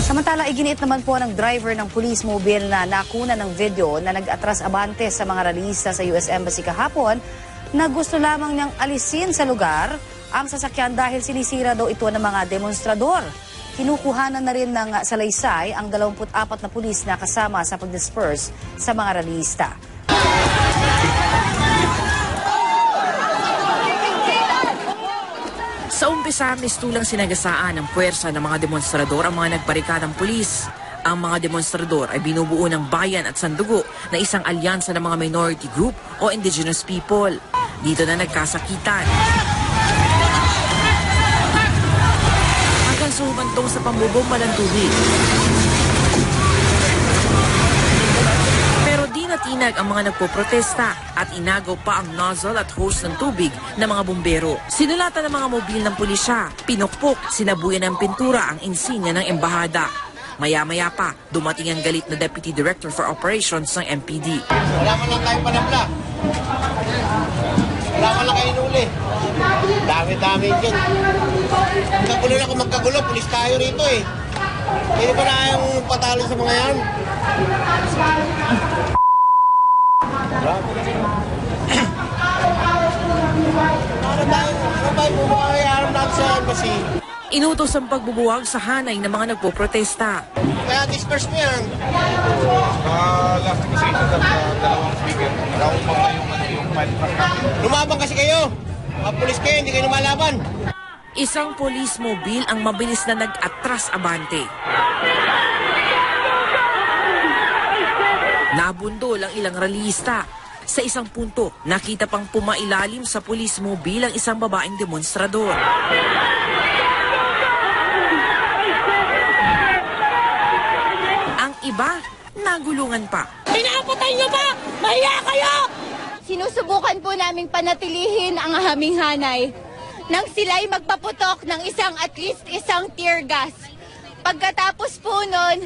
Samantala, iginiit naman po ng driver ng police mobile na nakuna ng video na nag-atras abante sa mga ralista sa US Embassy kahapon na gusto lamang niyang alisin sa lugar ang sasakyan dahil sinisira daw ito ng mga demonstrador. Kinukuhanan na rin ng salaysay ang 24 na pulis na kasama sa pag-disperse sa mga ralista. Sa umpisa, mistulang sinagasaan ng puwersa ng mga demonstrador ang mga nagbarikadang pulis. Ang mga demonstrador ay binubuo ng Bayan at Sandugo na isang alyansa ng mga minority group o indigenous people. Dito na nagkasakitan. Hanggang sumantong sa pambubomba ng tubig. Pero di natinag ang mga nagpoprotesta at inagaw pa ang nozzle at hose ng tubig ng mga bumbero. Sinulatan ng mga mobil ng pulisya, pinukpok, sinabuyan ng pintura ang insinya ng embahada. Maya-maya pa, dumating ang galit na Deputy Director for Operations ng MPD. Wala man lang tayong panabla. Wala man lang kayo inuli. Dami-dami dyan. Magkagulo na kung magkagulo, pulis tayo rito eh. Hindi ba na yung patalo sa mga yan? Ano tayo bumayaran natin sa embassy? Inutos ang pagbubuwag sa hanay ng mga nagpoprotesta. Kaya disperse mo yan. Last kasi ito dalawang speaker. Nakaumpang yung file track namin. Lumabang kasi kayo. Mga pulis kayo, hindi kayo lumalaban. Isang police mobile ang mabilis na nag-atras abante. Nabundol ang ilang ralista. Sa isang punto, nakita pang pumailalim sa police mobile ang isang babaeng demonstrador. Ang iba, nagulungan pa. Pinapatay niyo ba? Mahiya kayo! Sinusubukan po naming panatilihin ang aming hanay nang sila'y magpaputok ng at least isang tear gas. Pagkatapos po nun,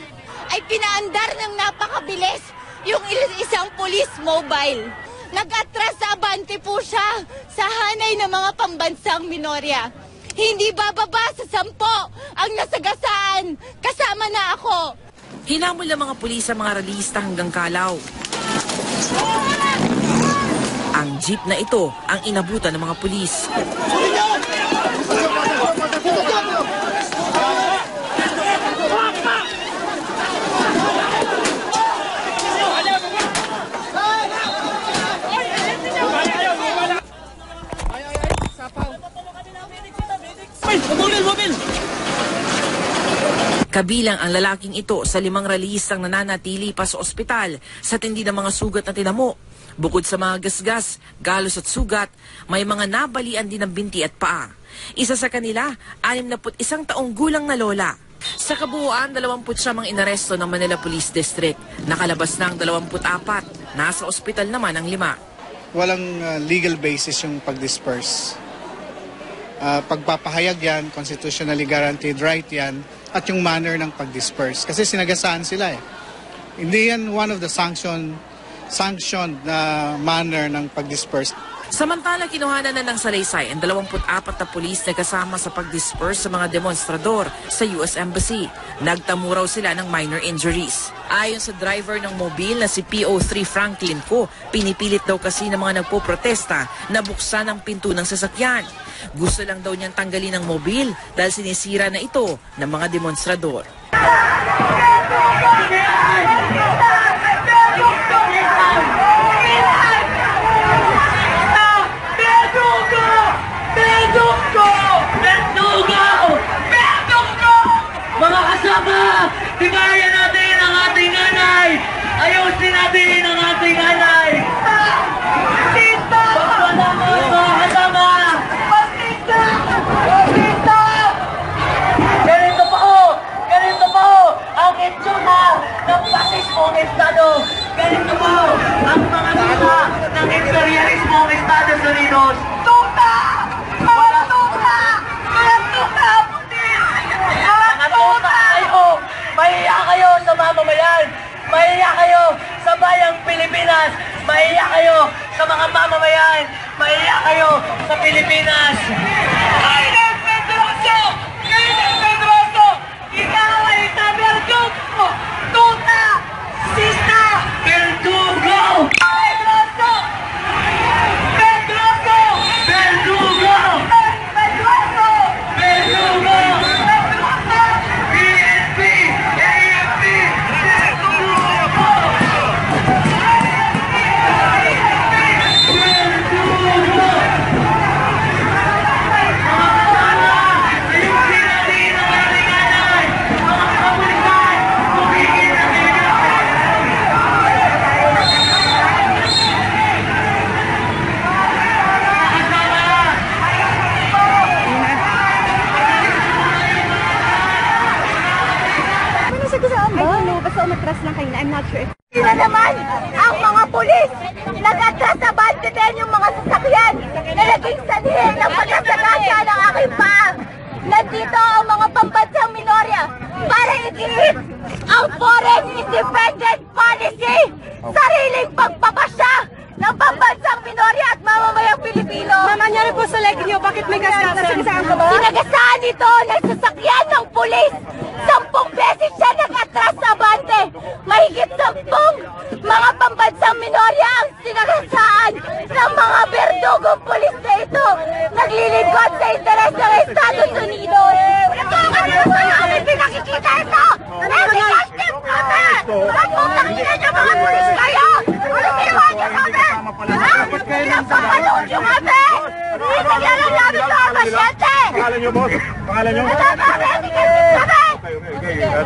ay pinaandar ng napakabilis yung isang police mobile. Nag-atras sa abante po siya sa hanay ng mga pambansang minorya. Hindi bababa sa 10 ang nasagasaan. Kasama na ako. Hinamol ng mga pulis sa mga ralista hanggang Kalaw. Ang jeep na ito ang inabutan ng mga pulis. Kabilang ang lalaking ito sa 5 ralistang nananatili pa sa ospital sa tindi ng mga sugat na tinamo. Bukod sa mga gasgas, galos at sugat, may mga nabalian din ng binti at paa. Isa sa kanila, 61 taong gulang na lola. Sa kabuuan, 29 inaresto ng Manila Police District. Nakalabas na ang 24. Nasa ospital naman ang 5. Walang legal basis yung pag-disperse. Pagpapahayag yan, constitutionally guaranteed right yan, at yung manner ng pag-disperse. Kasi sinagasaan sila eh. Hindi yan one of the sanctioned na manner ng pag-disperse. Samantala, kinuhanan na ng salaysay ang 24 na pulis na kasama sa pag-disperse sa mga demonstrador sa US Embassy. Nagtamo raw sila ng minor injuries. Ayon sa driver ng mobile na si PO3 Franklin Co, pinipilit daw kasi ng mga nagpoprotesta na buksan ang pinto ng sasakyan. Gusto lang daw niyang tanggalin ang mobile dahil sinisira na ito ng mga demonstrador. Mga kasama, tibayan natin ang ating nanay! Ayusin natin ang ating nanay! Pagpasama! Mga kasama! Ganito po ang itsura ng fascismong Estado! Ganito po ang mga tula ng imperialismong Estados Unidos! Tuta! Mga tuta! Mga tuta! Mga tuta kayo! Mahiya kayo sa mamamayan! Mahiya kayo sa bayang Pilipinas! Mahiya kayo sa mga mamamayan! Mahiya kayo sa Pilipinas! Kainin Pedroso! Kainin Pedroso! Ikaw ay tabi basta umatras lang kayo. I'm not sure. Sila naman ang mga pulis. Nag-atras sa bante din yung mga sasakyan na naging sanhi ng pagkasakasya ng aking paa. Nandito ang mga pambansang minorya para igiit ang foreign independent policy. Sariling pagpapasya ng pambansang minorya at mamamayang Pilipino. Nangyari po sa leg niyo, bakit may kasagasan? Sinagasaan ito ng sasakyan ng pulis. 10 beses siya nag-atras sa abante. Mahigit 10 mga pambansang minorya ang sinagasaan ng mga berdugong pulis na ito. Naglilingkod sa interes ng Estados Unidos. Ano sa namin pinakikita ito? Ethical tip kami! Nagputang ina niyo mga pulis kayo! Ano ginawa niyo kami? Pinapapanood niyo kami! Itigyan lang namin sa mga pasyente! Pangalan niyo, boss? Pangalan niyo? Wala ba kami? Ethical tip kami!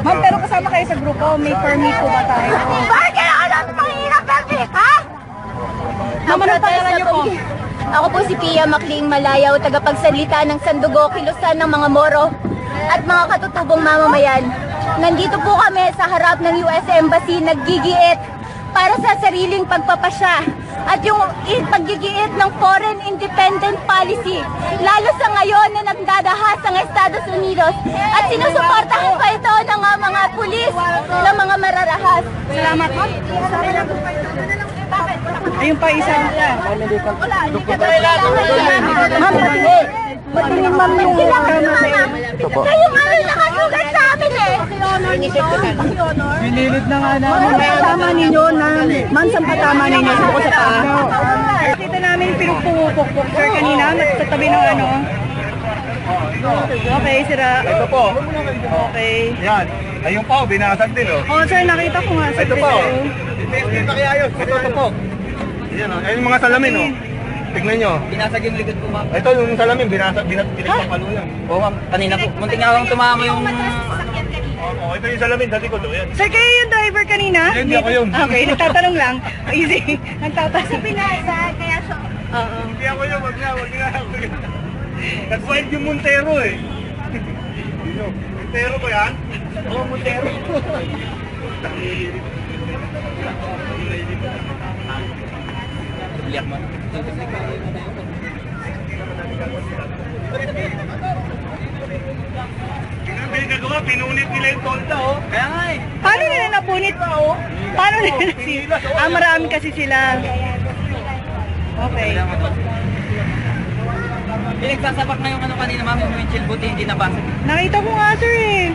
Ma'am, pero kasama kayo sa grupo, may permit po ba tayo? Bakit kailangan natin manghihirap permit, ha? Ma'am, ano pangalan niyo po? Ako po si Pia Macling Malayaw, tagapagsalita ng Sandugo, Kilusan ng mga Moro at mga katutubong mamamayan. Nandito po kami sa harap ng US Embassy naggigiit para sa sariling pagpapasya at yung paggigiit ng foreign independent policy, lalo sa ngayon na nagdadahas ang Estados Unidos at sinusuportahan pa ito ng mga pulis ng mga mararahas. Salamat. Ayun pa isa. Ma'am, patingin ma'am yung Kayong ano nakasugat sa amin eh. Pinilit na nga namin. Tama ninyo na, ma'am, saan pa tama ninyo? Sa buko sa paa. Kita namin yung pinupupukpuk, sir, kanina, sa tabi ng ano. Okay, sira. Ito po. Okay. Yan. Ayun pa, binasag din, oh. Oh, sir, nakita ko nga sa Ito po. Ito kaya yun. Ito po. Yan, oh. Ayun yung mga salamin, oh. Tignan nyo. Binasag yung likod ko, ma'am. Ito yung salamin, pinagpapalo yan. Oo, ma'am. Kanina po. Munting nga akong tumama yung... Oo, ito yung salamin, dati ko, yan. Sir, kayo yung driver kanina? Hindi ako yun. Okay, nagtatanong lang. Easy. Nagtatanong. Sa binasa, kaya so... Oo. Hindi ako yun, wag nga. Nag-find yung Montero, eh. Montero ko yan? Oo, Montero. Liyak mo. Hindi nagawa, pinunit nila yung tolda, oh. Kaya nga eh. Paano nila napunit? Paano nila marami kasi sila. Okay. Pinagsasapak na yung ano kanina, ma'am, yung windshield, buti hindi nabasag. Nakita ko nga, sir, eh.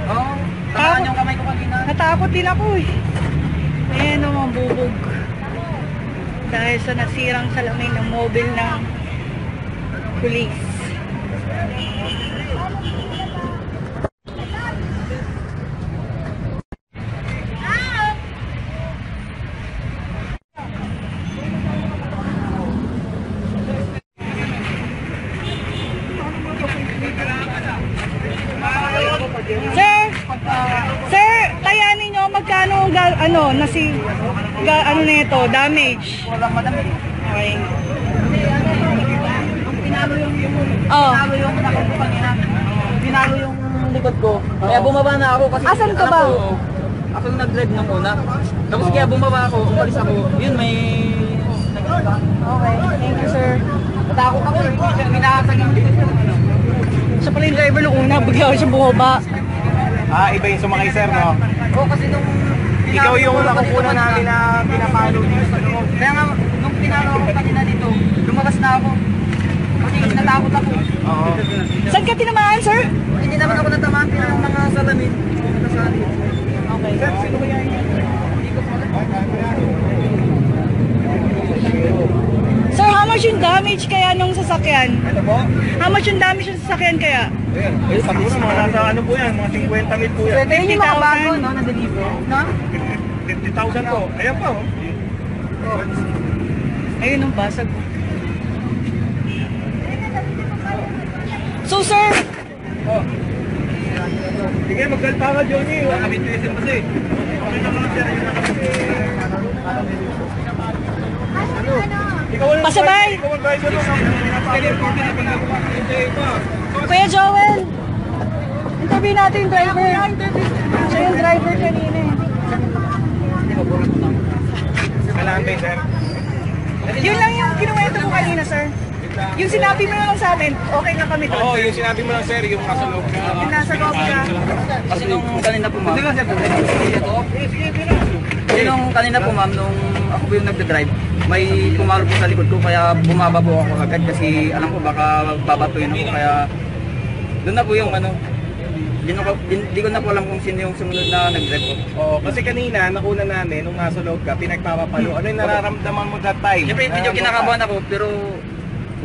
Oo. Tamaan yung kamay ko kanina. Natakot din ako, eh. Ayan o, mga bubog. Dahil sa nasirang salamin ng mobile ng police. Sir, tayanin nyo magkano ano na ito, damage. Walang madami. Okay. Pinalo yung Oh. nakot ko kanina. Pinalo yung likod ko. Kaya bumaba na ako kasi... Asan ka ba? Ako yung nag-drive nung una. Tapos kaya bumaba ako, umalis ako. Yun, may... Okay, thank you, sir. Natakot ako eh. Pinahasag yung likod ko. Siya pala yung driver nung una, bigla siya bumaba. Iba yung sumakay, sir, no? Oo, kasi nung... Ikaw yung nakukuna namin na pinapalo dito sa loob. Kaya nga, nung pinalo ako kanina dito, lumabas na ako. Kasi natakot ako. Oo. Saan ka tinamaan, sir? Hindi naman ako natamaan ng mga salamin. Okay. Sir, sino kaya yun? Sir, how much yung damage kaya nung sasakyan? Ito po? How much yung damage yung sasakyan kaya? Ayan. Siguro mga nasa ano po yan, mga 50 mil po yan. Pwede yung mga bago, no, na-deliver. No? 50,000 po. Ayan pa, oh. Ayun ang basag. So, sir, Oh. Sige, magkalpa ka, Johnny. Nakabit ko yung kasi. Okay naman, sir. Yun na kasi. Ikaw ang Pasabay! Ikaw ang driver mo. Kuya Joel, interview natin yung driver. Siya yung driver kanina eh. Kailangan ba yun, sir? Yun lang yung kinuwento mo kanina, sir. Yung sinabi mo lang sa amin, okay na kami doon. Oo, yung sinabi mo lang, sir, yung nasa loob ka. Yung nasa loob ka. Kasi nung kanina po ma'am, nung kanina po ma'am, nung ako po yung nagda-drive, may pumalo po sa likod ko kaya bumaba po ako agad kasi alam ko baka babatuin ako kaya doon na po yung ano, hindi ko na po alam kung sino yung sumunod na nag-drive po. Oo, kasi kanina, nakuna namin, nung nasa loob ka, pinagpapapalo. Ano yung nararamdaman mo that time? Siyempre medyo kinakabahan ako pero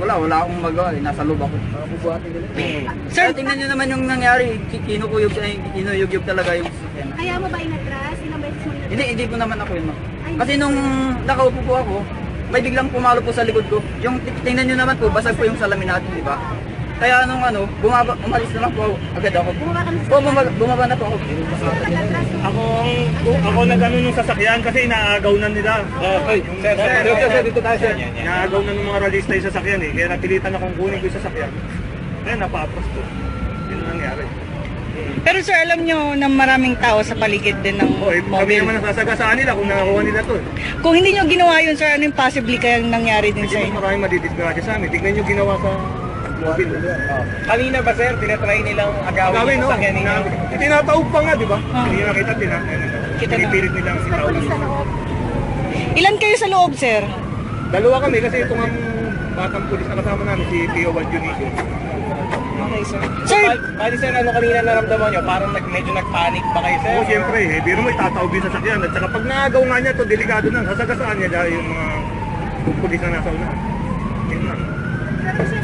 wala akong magawa, nasa loob ako. Sir, tingnan nyo naman yung nangyari, kinuyog talaga yung sasakyan. Kaya mo ba inatras? Ilang beses mo inatras? Hindi po naman ako yun. Kasi nung nakaupo po ako, may biglang pumalo po sa likod ko. Yung tingnan nyo naman po, basag po yung salamin natin, di ba? Kaya nung umalis na lang po agad ako. Bumaba na po ako. Ako nag-ano nung sasakyan kasi inaagaw na nila. Sir, dito tayo, sir. Inaagaw na ng mga ralista yung sasakyan eh. Kaya napilitan akong kunin ko yung sasakyan. Kaya napapos ko. Yun ang nangyari. Pero sir, alam nyo na maraming tao sa paligid din ng Kami mobile. naman nasasagasaan nila kung nakakuha nila to. Kung hindi nyo ginawa yun, sir, ano yung possibly kayang nangyari din Hindi sa'yo? mo maraming madidisgrasya sa amin. Tignan nyo ginawa sa mobile. Kanina ba sir, tinatry nilang agawin yung sasakyan ninyo? Tinataog pa nga, di ba? Hindi nyo nakita, pinipilit nilang sitaog. Ilan kayo sa loob, sir? Dalawa kami kasi itong ang batang pulis na kasama namin, si Pio Juanico. Okay, sir. Sir, bali sir, ano kanina naramdaman nyo? Parang medyo nag-panic ba kayo sir? Oo, siyempre, biro mo itataog din sa sakyan. At saka pag naagaw nga niya to, delikado na, sasagasaan niya dahil yung mga pulis na nasa unahan. Yun lang.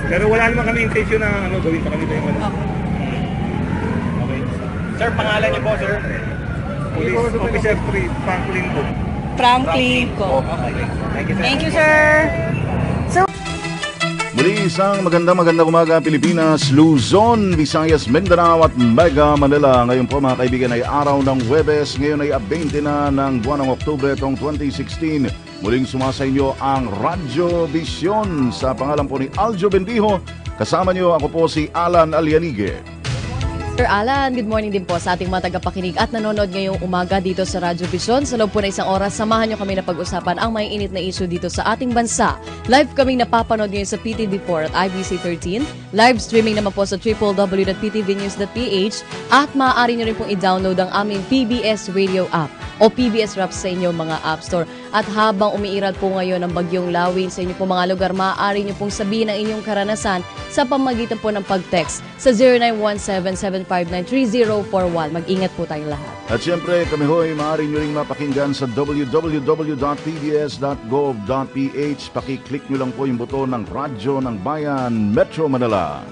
Pero wala naman kami intention na gawin sa kanila yung ano. Okay. Sir, pangalan niyo po sir? Police Officer 3, Franklin po. Franklin ko. Okay. Thank you sir. Thank you, sir. Muli isang magandang umaga Pilipinas, Luzon, Visayas, Mindanao at Mega Manila. Ngayon po mga kaibigan ay araw ng Huwebes. Ngayon ay 20 na ng buwan ng Oktubre itong 2016. Muling sumasa inyo ang Radyo Vision sa pangalan po ni Aljo Bendijo. Kasama niyo ako po si Alan Alianige. Sir Alan, good morning din po sa ating mga tagapakinig at nanonood ngayong umaga dito sa Radyo Vision. Sa loob po na isang oras, samahan nyo kami na pag-usapan ang may init na issue dito sa ating bansa. Live kaming napapanood ngayon sa PTV4 at IBC 13. Live streaming naman po sa www.ptvnews.ph at maaari nyo rin pong i-download ang aming PBS Radio app o PBS Rap sa inyong mga App Store. At habang umiiral po ngayon ang bagyong Lawin sa inyo po mga lugar, maaari nyo pong sabihin ang inyong karanasan sa pamagitan po ng pag-text sa 0917-759-3041. Mag-ingat po tayong lahat. At siyempre kami ho'y maaari nyo ring mapakinggan sa www.pbs.gov.ph. Pakiclick nyo lang po yung buton ng Radyo ng Bayan, Metro Manila.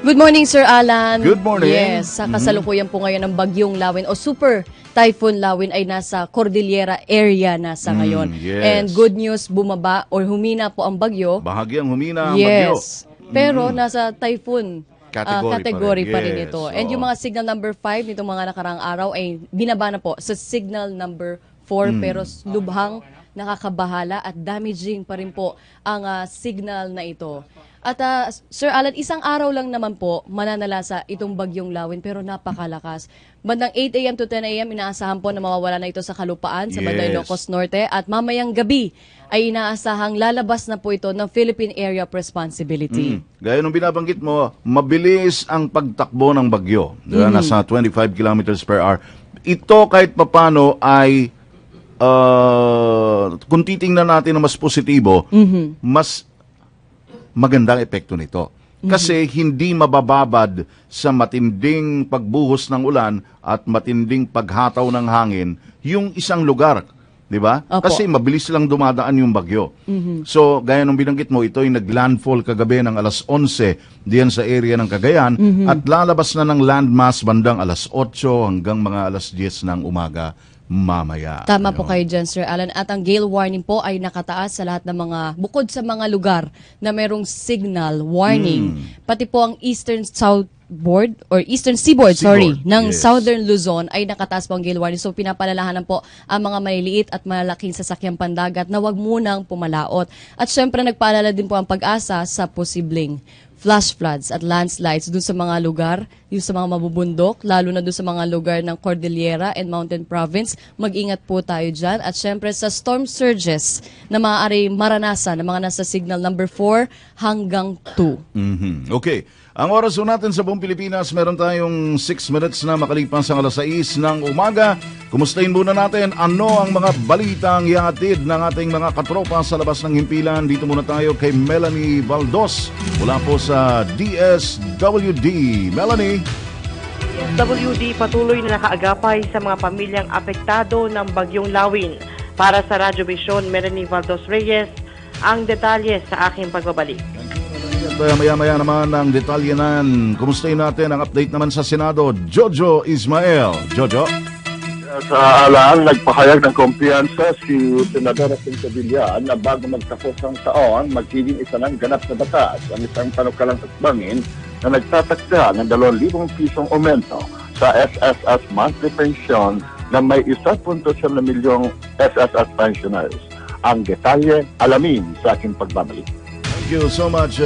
Good morning, Sir Alan. Good morning. Yes, sa kasalukuyan po ngayon ng bagyong Lawin o Super Typhoon Lawin ay nasa Cordillera area na sa ngayon. Yes. And good news, bumaba or humina po ang bagyo. Bahagyang humina ang bagyo. Yes. Pero nasa typhoon category pa rin Yes. ito. And yung mga signal number 5 nitong mga nakarang araw ay binaba na po sa signal number 4 pero lubhang nakakabahala at damaging pa rin po ang signal na ito. At Sir Alan, isang araw lang naman po mananalasa itong bagyong Lawin pero napakalakas. Bandang 8 a.m. to 10 a.m. inaasahan po na mawawala na ito sa kalupaan sa bandang Ilocos Norte at mamayang gabi ay inaasahang lalabas na po ito ng Philippine Area of Responsibility. Gaya nung binabanggit mo, mabilis ang pagtakbo ng bagyo. Nasa 25 kilometers per hour. Ito kahit papano ay kung titingnan natin na mas positibo, mas magandang epekto nito. Kasi hindi mabababad sa matinding pagbuhos ng ulan at matinding paghataw ng hangin yung isang lugar. Di ba? Kasi mabilis lang dumadaan yung bagyo. So, gaya nung binanggit mo, ito ay naglandfall kagabi ng alas 11 diyan sa area ng Cagayan at lalabas na ng landmass bandang alas 8 hanggang mga alas 10 ng umaga mamaya. Tama po kayo dyan, Sir Alan. At ang gale warning po ay nakataas sa lahat ng mga, bukod sa mga lugar na merong signal warning. Pati po ang Eastern Seaboard, ng Southern Luzon ay nakataas po ang gale warning. So pinapalalahanan po ang mga maliliit at malalaking sasakyang pandagat na wag munang pumalaot. At syempre nagpaalala din po ang Pag-asa sa posibleng flash floods at landslides dun sa mga lugar, yung sa mga mabubundok, lalo na dun sa mga lugar ng Cordillera and Mountain Province. Mag-ingat po tayo dyan. At syempre sa storm surges na maaari maranasan ng mga nasa signal number 4 hanggang 2. Okay. Ang oras po natin sa buong Pilipinas, meron tayong 6 minutes na makalipas ang alas 6 ng umaga. Kumustahin muna natin ano ang mga balitang ihatid ng ating mga katropa sa labas ng himpilan. Dito muna tayo kay Melanie Valdos mula po sa DSWD. Melanie? DSWD patuloy na nakaagapay sa mga pamilyang apektado ng Bagyong Lawin. Para sa Radyo Vision, Melanie Valdos Reyes, ang detalye sa aking pagbabalik. Maya-maya naman ang detalyanan. Kumustahin natin ang update naman sa Senado, Jojo Ismael. Jojo? Sa alaan, nagpahayag ng kumpiyansa si Senadora Quintanilla na bago magtapos ang taon, magiging isa ng ganap na batas ang isang panukalang hakbangin na nagtatakda ng 2,000 pisong aumento sa SSS monthly pension na may 1.7 milyong SSS pensioners. Ang detalye, alamin sa aking pagbabalik. Thank you so much,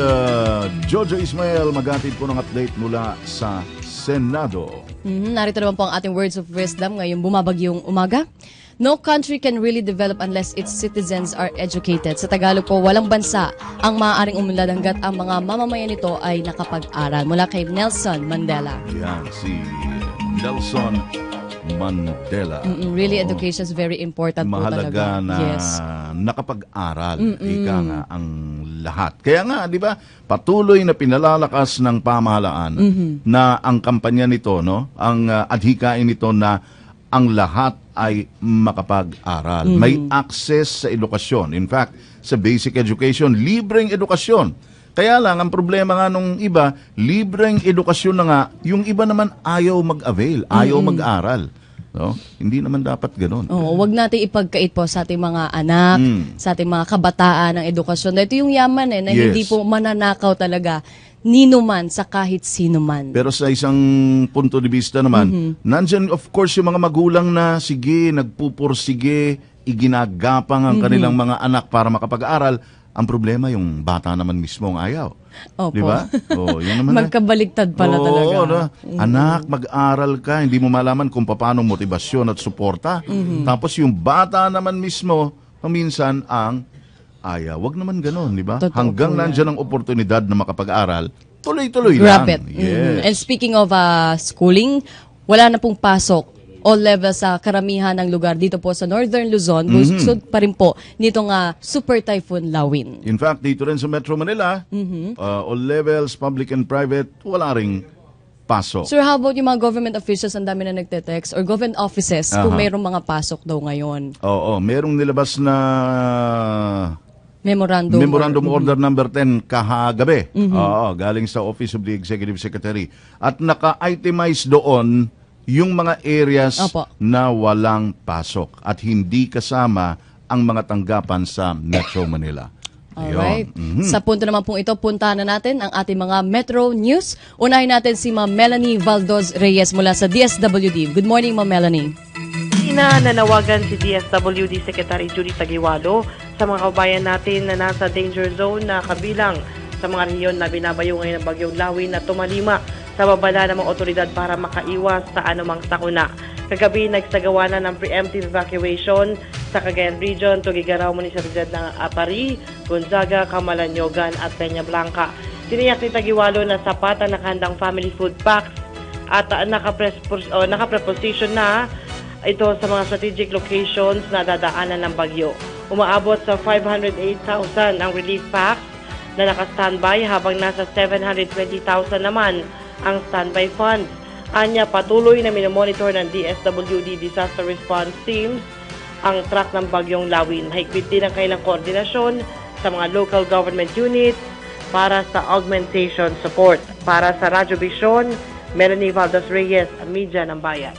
Jojo Ismael. Maghatid po ng update mula sa Senado. Narito naman po ang ating words of wisdom ngayong bumabagyong umaga. No country can really develop unless its citizens are educated. Sa Tagalog po, walang bansa ang maaaring umunlad hanggat ang mga mamamayan nito ay nakapag-aral. Mula kay Nelson Mandela. Yan, si Nelson Mandela. Really, education is very important po talaga. Mahalaga na nakapag-aral. Ika nga ang lahat. Kaya nga, di ba, patuloy na pinalalakas ng pamahalaan na ang kampanya nito, no? Ang adhikain nito na ang lahat ay makapag-aral. May access sa edukasyon. In fact, sa basic education, libreng edukasyon. Kaya lang, ang problema nga nung iba, libreng edukasyon na nga, yung iba naman ayaw mag-avail, ayaw mag-aral. No? Hindi naman dapat ganun. Wag natin ipagkait po sa ating mga anak, sa ating mga kabataan ng edukasyon. Ito yung yaman na hindi po mananakaw talaga nino man sa kahit sino man. Pero sa isang punto de vista naman, nandyan of course yung mga magulang na sige, nagpupursige, iginagapang ang kanilang mga anak para makapag-aral. Ang problema, yung bata naman mismo ang ayaw. Opo. Di ba? Yun naman magkabaliktad pala talaga. No? Anak, mag-aral ka. Hindi mo malaman kung paano motivasyon at suporta. Tapos yung bata naman mismo, minsan ang ayaw. Wag naman ganun, di ba? Hanggang nandyan ang oportunidad na makapag-aral, tuloy-tuloy lang. Grab it. Yes. And speaking of schooling, wala na pong pasok all levels sa karamihan ng lugar dito po sa Northern Luzon. Busog pa rin po nitong Super Typhoon Lawin. In fact, dito rin sa Metro Manila, all levels, public and private, wala ring pasok. Sir, how about yung mga government officials, ang dami na nagte-text, or government offices kung mayroong mga pasok daw ngayon? Oo, merong nilabas na Memorandum Order number 10 kahagabi. Oo, galing sa Office of the Executive Secretary. At naka-itemize doon yung mga areas na walang pasok at hindi kasama ang mga tanggapan sa Metro Manila. Alright. Sa punto naman pong ito, puntahan na natin ang ating mga Metro News. Unahin natin si Ma'am Melanie Valdos Reyes mula sa DSWD. Good morning, Ma'am Melanie. Nanawagan si DSWD Secretary Judy Tagiwalo sa mga kabayan natin na nasa danger zone na kabilang sa mga rehiyon na binabayo ngayon ng Bagyong Lawin na tumalima sa babala ng mga otoridad para makaiwas sa anumang sakuna. Kagabi, nagsagawa na ng preemptive evacuation sa Cagayan Region, Tugigaraw, Municipalidad ng Apari, Gonzaga, Camalanogan at Peña Blanca. Tiniyak ni Tagiwalo na sapat ang nakahandang family food packs at nakapreposition na ito sa mga strategic locations na dadaanan ng bagyo. Umaabot sa 508,000 ang relief packs na naka-standby habang nasa 720,000 naman ang standby funds. Anya, patuloy na minomonitor ng DSWD Disaster Response Teams ang track ng Bagyong Lawin. Higpit din ang kailang koordinasyon sa mga local government units para sa augmentation support. Para sa Radyo Vision, Melanie Valdos Reyes, Media ng Bayan.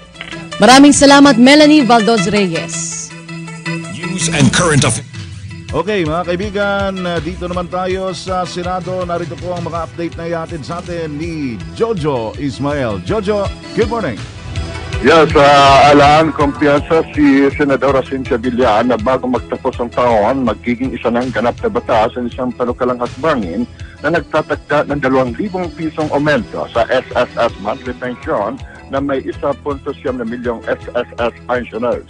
Maraming salamat, Melanie Valdos Reyes. News and current affairs. Okay, mga kaibigan, dito naman tayo sa Senado. Narito po ang mga update na ihatid sa atin ni Jojo Ismael. Jojo, good morning. Yes, alaan kumpiyansa si Senadora Cynthia Villan na bago magtapos ang taon, magiging isa ng ganap na batas ang isang panukalang hakbangin na nagtatagda ng 2,000 pisong aumento sa SSS monthly pension na may 1.7 milyong SSS pensioners.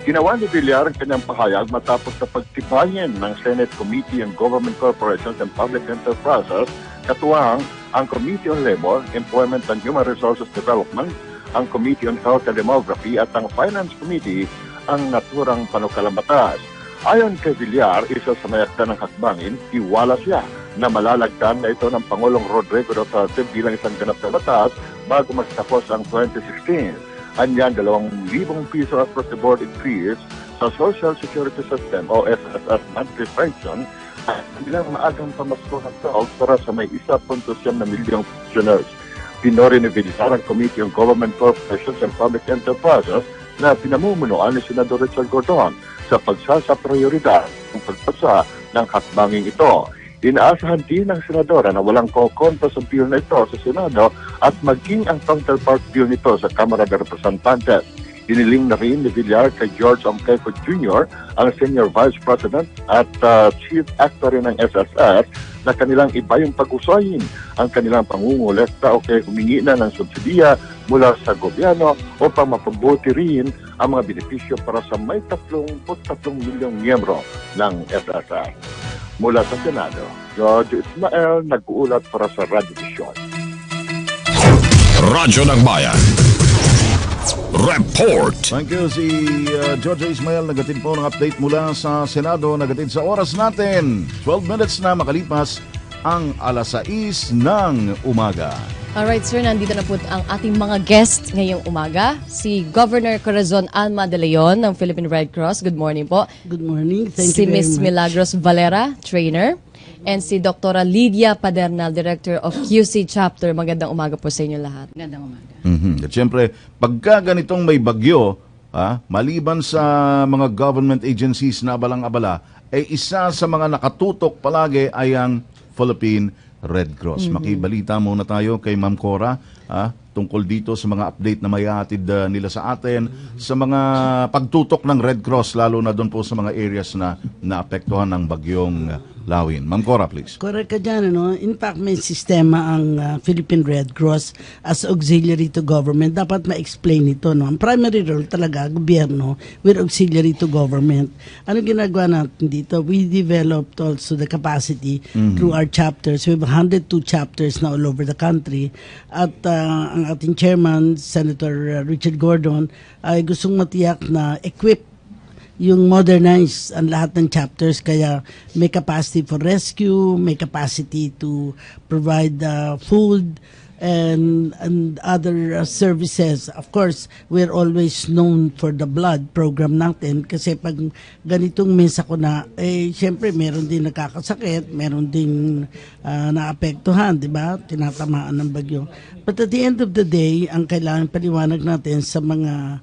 Ginawa ni Villar ang kanyang pahayag matapos na pagtibayin ng Senate Committee on Government Corporations and Public Enterprises, katuwang ang Committee on Labor, Employment and Human Resources Development, ang Committee on Health and Demography at ang Finance Committee ang naturang panukalang batas. Ayon kay Villar, isa sa mayakda ng hakbangin, tiwala siya na malalagdan na ito ng Pangulong Rodrigo Duterte bilang isang ganap na batas bago magtapos ang 2016. Anyan, 2,000 piso across the board increase sa Social Security System o SSS monthly pension at bilang maagang pamasko ng taon para sa may 1.7 milyong pensioners. Pinori ni Villar ang Committee on Government Corporations and Public Enterprises na pinamumunuan ni Senador Richard Gordon sa pagsasa-prioridad ng pagpasa ng hakbanging ito. Inaasahan din ng senadora na walang kokontra sa bill na ito sa Senado at maging ang counterpart bill nito sa Kamara de Representantes. Iniling na rin ni Villar kay George Amqueco Jr., ang Senior Vice President at Chief Actuary ng SSS, na kanilang iba yung pag-usayin ang kanilang pangungulekta o kaya humingi na ng subsidiya mula sa gobyerno upang mapabuti rin ang mga benepisyo para sa may 33 milyong miyembro ng SSS. Mula sa Senado, George Ismael nag-uulat para sa Radyo Vision. Radyo ng Bayan. Report. Thank you si George Ismael. Nagatid po ng update mula sa Senado. Nagatid sa oras natin. 12 minutes na makalipas ang alas 6 ng umaga. Alright sir, nandito na po ang ating mga guest ngayong umaga. Si Governor Corazon Alma de Leon ng Philippine Red Cross. Good morning po. Good morning. Thank si you very Ms. much. Milagros Valera, trainer. And si Dr. Lydia Padernal, Director of QC Chapter. Magandang umaga po sa inyo lahat. Magandang umaga. At syempre, pagka ganitong may bagyo, maliban sa mga government agencies na abalang-abala, ay isa sa mga nakatutok palagi ay ang Philippine Red Cross. Makibalita muna tayo kay Ma'am Cora tungkol dito sa mga update na may hatid nila sa atin, sa mga pagtutok ng Red Cross, lalo na doon po sa mga areas na naapektuhan ng bagyong Lawin. Ma'am Cora, please. Correct ka dyan, ano? In fact, may sistema ang Philippine Red Cross as auxiliary to government. Dapat ma-explain ito, no? Ang primary role talaga, gobyerno, we're auxiliary to government. Ano ginagawa natin dito? We developed also the capacity through our chapters. We have 102 chapters na all over the country. At ang ating chairman, Senator Richard Gordon, ay gustong matiyak na equip yung modernize ang lahat ng chapters, kaya may capacity for rescue, may capacity to provide food and other services. Of course, we're always known for the blood program natin kasi pag ganitong may sakuna, syempre meron din nakakasakit, meron din naapektuhan, di ba? Tinatamaan ng bagyo. But at the end of the day, ang kailangan paliwanag natin sa mga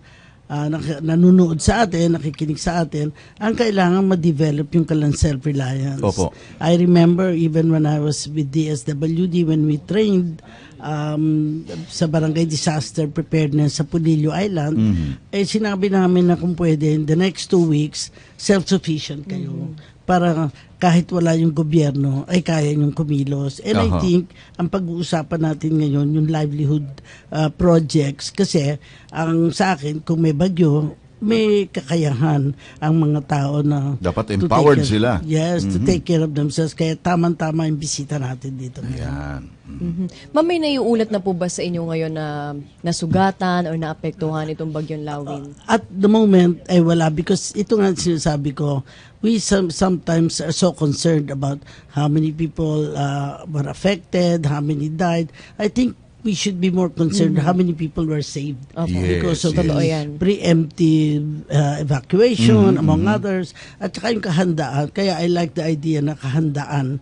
nanonood sa atin, nakikinig sa atin, ang kailangan ma-develop yung kanilang self-reliance. Opo. I remember even when I was with DSWD, when we trained sa Barangay Disaster Preparedness sa Pudillo Island, sinabi namin na kung pwede, in the next 2 weeks, self-sufficient kayo. Para kahit wala yung gobyerno, ay kaya yung kumilos. And I think, ang pag-uusapan natin ngayon, yung livelihood projects, kasi ang sa akin, kung may bagyo, may kakayahan ang mga tao na dapat empowered sila. Yes, to take care of themselves. Kaya tamang-tama yung bisita natin dito. Ayan. Ma'am, may naiuulat na po ba sa inyo ngayon na nasugatan o naapektuhan itong bagyong Lawin? At the moment, ay wala. Because ito nga sinasabi ko, we sometimes are so concerned about how many people were affected, how many died. I think we should be more concerned how many people were saved because of the preemptive evacuation, among others, at saka yung kahandaan. Kaya I like the idea na kahandaan.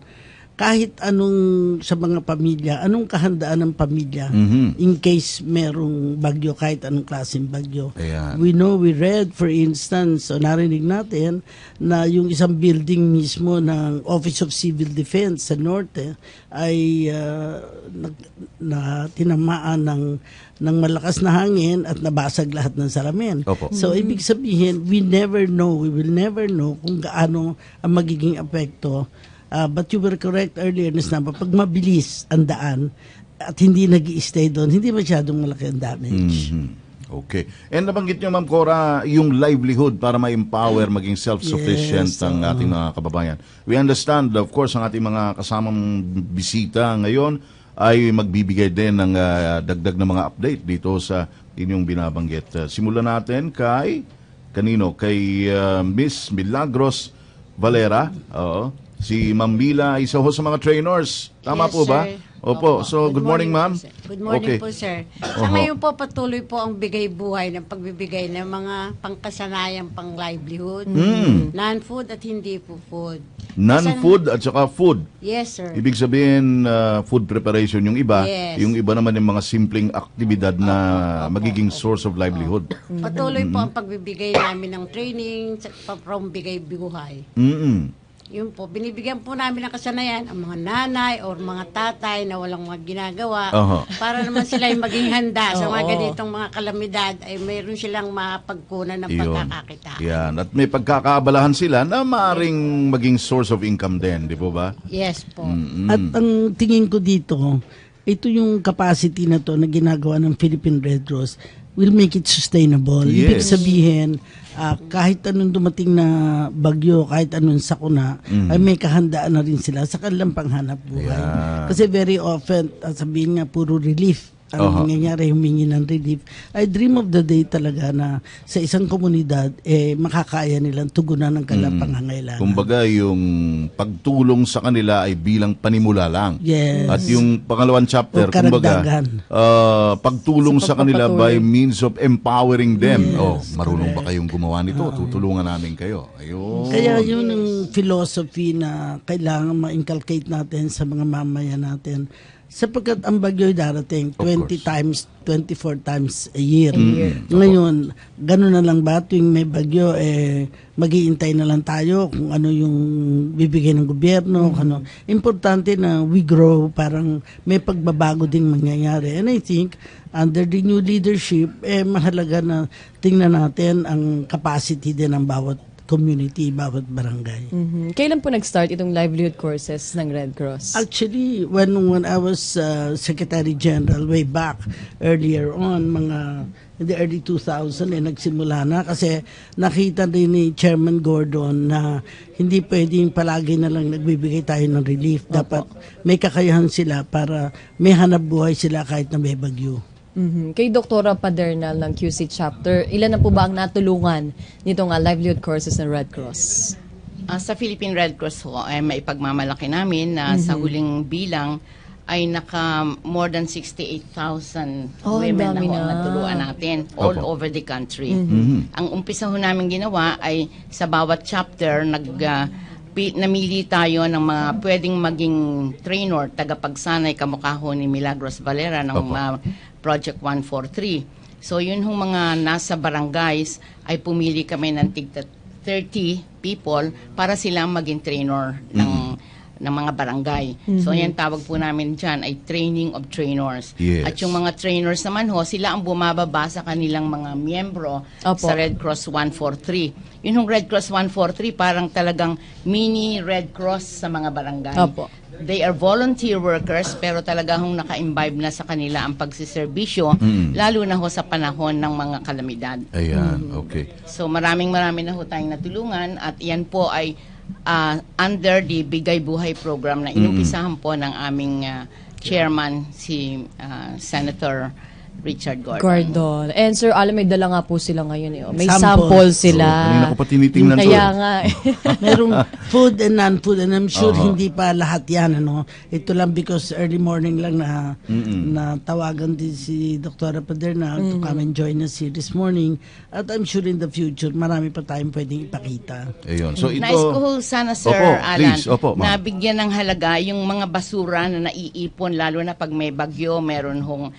Kahit anong sa mga pamilya, anong kahandaan ng pamilya in case merong bagyo, kahit anong klaseng bagyo. Ayan. We read, for instance, o narinig natin, na yung isang building mismo ng Office of Civil Defense sa Norte ay tinamaan ng malakas na hangin at nabasag lahat ng salamin. Opo. So, ibig sabihin, we will never know kung gaano ang magiging apekto But you were correct earlier, Ms. Namba, pag mabilis ang daan at hindi nag-i-stay doon, hindi masyadong malaki ang damage. Okay. And nabanggit nyo, Ma'am Cora, yung livelihood para ma-empower, maging self-sufficient ang ating mga kababayan. We understand, of course, ang ating mga kasamang bisita ngayon ay magbibigay din ng dagdag na mga update dito sa inyong binabanggit. Simulan natin kay Miss Milagros Valera. Oo. Si Ma'am Mila, isa ho sa mga trainers. Tama po ba? Sir. Opo. So, good morning, ma'am. Good morning po, sir. Sa Oho. ngayon po, patuloy po ang bigay buhay ng pagbibigay ng mga pangkasanayang pang-livelihood, non-food at hindi po food. Non-food at saka food. Yes, sir. Ibig sabihin, food preparation yung iba. Yes. Yung iba naman yung mga simpleng aktibidad na magiging source of livelihood. Patuloy po ang pagbibigay namin ng training from bigay buhay. Yun po, binibigyan po namin ng kasanayan ang mga nanay or mga tatay na walang mga ginagawa para naman sila ay maging handa sa mga ganitong mga kalamidad ay mayroon silang mapagkunan ng pagkakakita. Yan. At may pagkakaabalahan sila na maaaring maging source of income din, di po ba? Yes po. At ang tingin ko dito, ito yung capacity na to na ginagawa ng Philippine Red Cross will make it sustainable. Ibig sabihin, kahit anong dumating na bagyo, kahit anong sakuna, ay may kahandaan na rin sila sa kanilang panghanap buhay. Kasi very often, sabihin nga, puro relief ang nangyayari, humingi ng relief. I dream of the day talaga na sa isang komunidad, makakaya nilang tugunan ng kanilang pangangailangan. Kumbaga, yung pagtulong sa kanila ay bilang panimula lang. Yes. At yung pangalawang chapter, kumbaga, pagtulong sa kanila by means of empowering them. Yes, marunong ba kayong gumawa nito? Tutulungan namin kayo. Ayun. Kaya yun ang philosophy na kailangan ma-inculcate natin sa mga mamayan natin. Sapagkat ang bagyo'y darating 20 times, 24 times a year. Ngayon, gano'n na lang ba tuwing may bagyo, mag-iintay na lang tayo kung ano yung bibigay ng gobyerno. Ano. Importante na we grow, parang may pagbabago ding mangyayari. And I think, under the new leadership, mahalaga na tingnan natin ang capacity din ng bawat community, bawat barangay. Kailan po nag-start itong livelihood courses ng Red Cross? Actually, when I was Secretary General way back earlier on, mga in the early 2000, nagsimula na kasi nakita din ni Chairman Gordon na hindi pwedeng palagi na lang nagbibigay tayo ng relief. Dapat may kakayahan sila para may hanap buhay sila kahit na may bagyo. Kay Doktora Padernal ng QC Chapter, ilan na po ba ang natulungan nitong livelihood courses ng Red Cross? Sa Philippine Red Cross ho, ay maipagmamalaki namin na sa huling bilang ay naka more than 68,000 women na ho ang natulungan natin all over the country. Ang umpisa ho namin ginawa ay sa bawat chapter namili tayo ng mga pwedeng maging trainer, tagapagsanay, kamukha ho ni Milagros Valera ng Project 143. So yun hong mga nasa barangays ay pumili kami ng tigta 30 people para sila maging trainer ng mga barangay. So yan tawag po namin dyan ay training of trainers. At yung mga trainers naman ho, sila ang bumababa sa kanilang mga miyembro sa Red Cross 143. Yun hong Red Cross 143 parang talagang mini Red Cross sa mga barangay. They are volunteer workers pero talaga hong naka-imbibe na sa kanila ang pagsiservisyo lalo na ho sa panahon ng mga kalamidad. Ayan, okay. So marami na ho tayong natulungan at yan po ay under the Bigay Buhay program na inumpisahan po ng aming chairman si Senator Richard Gordon. And Sir Alan, may dala nga po sila ngayon. May sample sila. Kanina ko pa tinitingnan. Kaya nga. Merong food and non-food and I'm sure hindi pa lahat yan. Ito lang because early morning lang na tawagan din si Dr. Padernal to come and join us here this morning. At I'm sure in the future, marami pa tayong pwedeng ipakita. Ayun. So ito, nais ko sana, Sir Alan, na bigyan ng halaga yung mga basura na naiipon, lalo na pag may bagyo, meron hong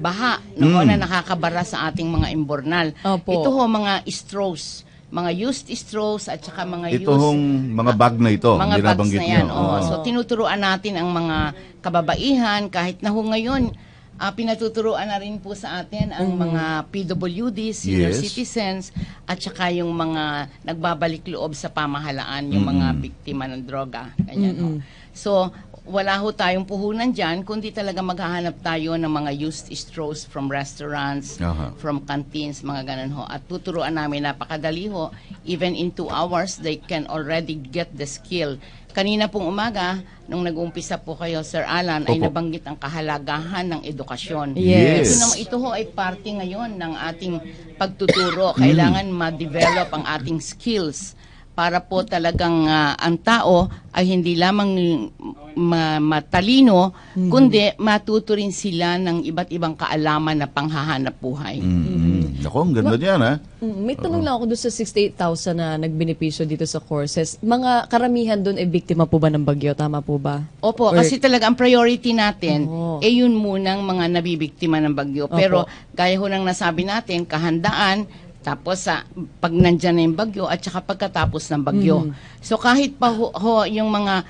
baha na nakakabara sa ating mga imbornal. Ito ho, mga straws, mga used straws at saka mga ito hong mga bag na ito, mga bags na yan. So tinuturuan natin ang mga kababaihan kahit na ho ngayon pinatuturuan na rin po sa atin ang mga PWD, senior citizens, at saka yung mga nagbabalik loob sa pamahalaan, yung mga biktima ng droga. Ganyan, ho. So, wala ho tayong puhunan dyan, kundi talaga maghahanap tayo ng mga used straws from restaurants, from canteens, mga ganun ho. At tuturuan namin, napakadali ho. Even in 2 hours, they can already get the skill. Kanina pong umaga, nung nag-uumpisa po kayo, Sir Alan, ay nabanggit ang kahalagahan ng edukasyon. Yes. Ito ho ay parte ngayon ng ating pagtuturo. Kailangan ma-develop ang ating skills para po talagang ang tao ay hindi lamang matalino, kundi matuto rin sila ng iba't ibang kaalaman na panghahanap buhay. Ako, ang ganda niyan, ha? May tanong lang ako doon sa 68,000 na nagbenepisyo dito sa courses. Mga karamihan doon ay biktima po ba ng bagyo? Tama po ba? Opo, kasi talaga ang priority natin yun munang mga nabibiktima ng bagyo. Pero gaya ho nang nasabi natin, kahandaan, tapos pag nandyan na yung bagyo at saka pagkatapos ng bagyo. So kahit pa yung mga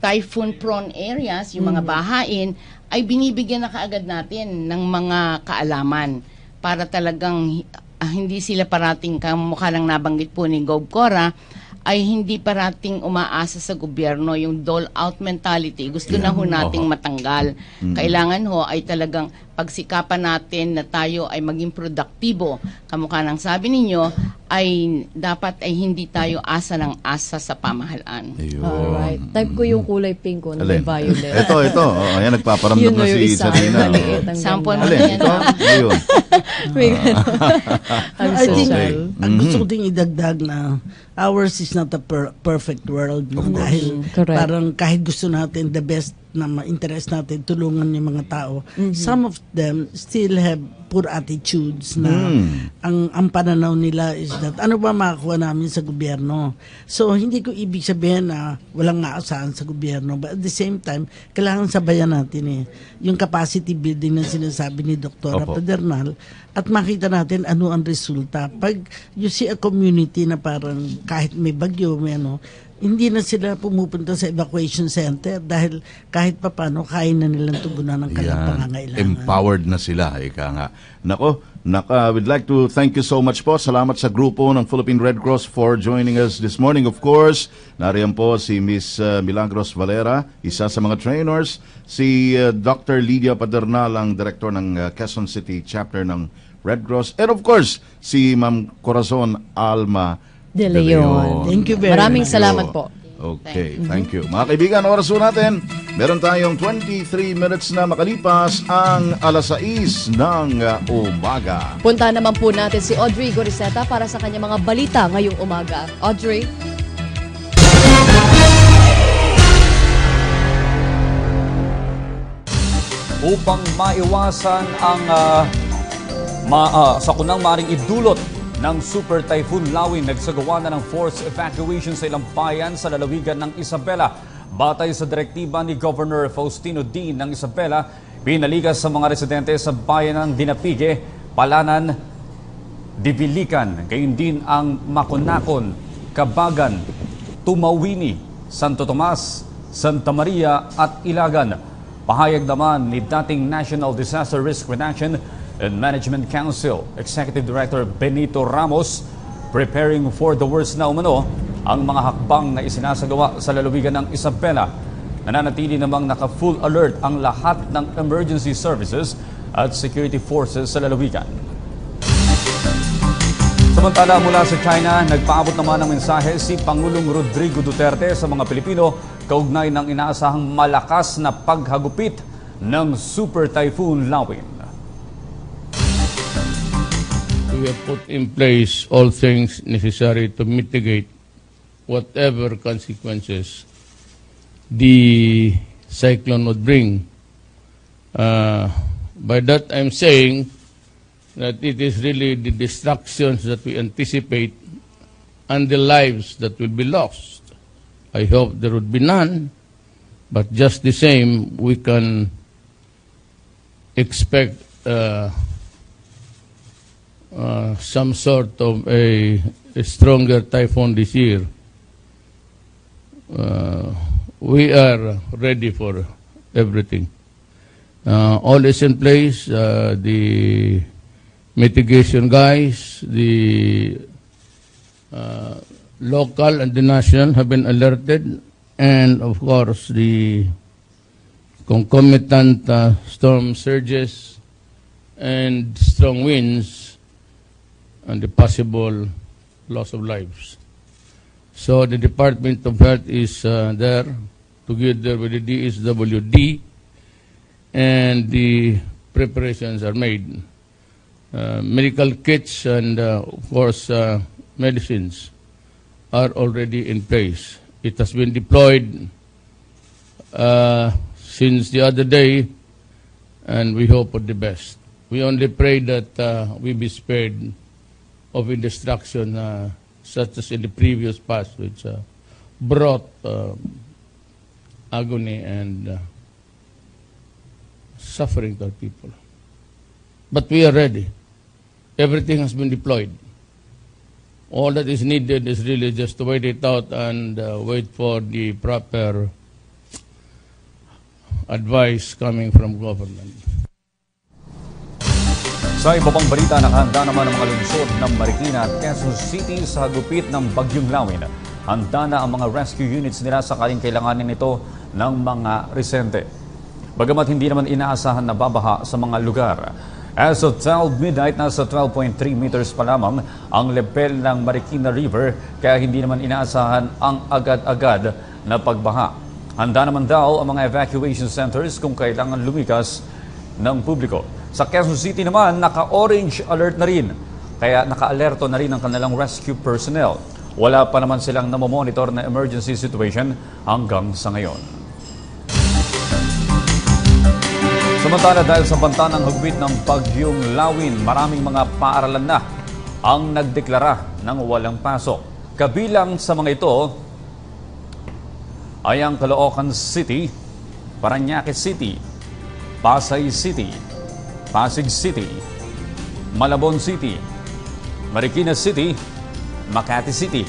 typhoon-prone areas, yung mga bahain, ay binibigyan na kaagad natin ng mga kaalaman para talagang hindi sila parating, kamukha lang nabanggit po ni Gov. Cora, ay hindi parating umaasa sa gobyerno yung dole-out mentality. Gusto na ho nating matanggal. Kailangan ho ay talagang pagsikapan natin na tayo ay maging produktibo. Kamukha ng sabi ninyo, ay dapat ay hindi tayo asa ng asa sa pamahalaan. Alright. Type ko yung kulay pink ko, na may violet. Ito. Ayan, nagpaparamdam na si Sarina. Sample mo yan. Ito? Ayun. I think, ang gusto ko ding idagdag na ours is not a perfect world. Dahil parang kahit gusto natin the best na ma-interest natin, tulungan yung mga tao. Some of them still have poor attitudes na ang pananaw nila is that ano ba makakuha namin sa gobyerno. So, hindi ko ibig sabihin na walang maasahan sa gobyerno. But at the same time, kailangan sabayan natin yung capacity building na sinasabi ni Dr. Padernal at makita natin ano ang resulta. Pag you see a community na parang kahit may bagyo, hindi na sila pumupunta sa evacuation center dahil kahit papano kaya na nilang tugunan ng kanilang pangangailangan. Empowered na sila, ika nga. Nako, we'd like to thank you so much po. Salamat sa grupo ng Philippine Red Cross for joining us this morning. Of course, nariyan po si Miss Milagros Valera, isa sa mga trainers. Si Dr. Lydia Padernal, ang director ng Quezon City chapter ng Red Cross. And of course, si Ma'am Corazon Alma De Leon. Thank you very Maraming salamat po. Okay, thank you. Mga kaibigan, oras po natin, meron tayong 23 minutes na makalipas ang 6:00 ng umaga. Punta naman po natin si Audrey Goriseta para sa kanyang mga balita ngayong umaga. Audrey? Upang maiwasan ang sakunang maring idulot ng Super Typhoon Lawin, nagsagawa na ng forced evacuation sa ilang bayan sa lalawigan ng Isabela. Batay sa direktiba ni Governor Faustino Dean ng Isabela, pinaligas sa mga residente sa bayan ng Dinapige, Palanan, Dibilican, gayon din ang Maconacon, Cabagan, Tumawini, Santo Tomas, Santa Maria at Ilagan. Pahayag naman ni dating National Disaster Risk Reduction and Management Council Executive Director Benito Ramos, preparing for the worst na umano ang mga hakbang na isinasagawa sa lalawigan ng Isabela. Nananatili namang naka-full alert ang lahat ng emergency services at security forces sa lalawigan. Samantala, mula sa China, nagpaabot naman ng mensahe si Pangulong Rodrigo Duterte sa mga Pilipino kaugnay ng inaasahang malakas na paghagupit ng Super Typhoon Lawin. We have put in place all things necessary to mitigate whatever consequences the cyclone would bring. By that, I'm saying that it is really the destructions that we anticipate and the lives that will be lost. I hope there would be none, but just the same, we can expect some sort of a stronger typhoon this year. We are ready for everything. All is in place. The mitigation guys, the local and the national have been alerted, and of course the concomitant storm surges and strong winds and the possible loss of lives. So the Department of Health is there together with the DSWD, and the preparations are made. Medical kits and of course medicines are already in place. It has been deployed since the other day, and we hope for the best. We only pray that we be spared of destruction such as in the previous past, which brought agony and suffering to our people. But we are ready. Everything has been deployed. All that is needed is really just to wait it out and wait for the proper advice coming from government. Sa iba pang balita, nakahanda naman ang mga lungsod ng Marikina at Quezon City sa hagupit ng Bagyong Lawin. Handa na ang mga rescue units nila sakaling kailanganin ito ng mga resente. Bagamat hindi naman inaasahan na babaha sa mga lugar. As of 12 midnight, nasa 12.3 meters pa lamang ang level ng Marikina River, kaya hindi naman inaasahan ang agad-agad na pagbaha. Handa naman daw ang mga evacuation centers kung kailangan lumikas ng publiko. Sa Quezon City naman, naka-orange alert na rin, kaya naka-alerto na rin ang kanilang rescue personnel. Wala pa naman silang namomonitor na emergency situation hanggang sa ngayon. Samantala, dahil sa banta ng hagwit ng Bagyong Lawin, maraming mga paaralan na ang nagdeklara ng walang pasok. Kabilang sa mga ito ay ang Caloocan City, Parañaque City, Pasay City, Pasig City, Malabon City, Marikina City, Makati City.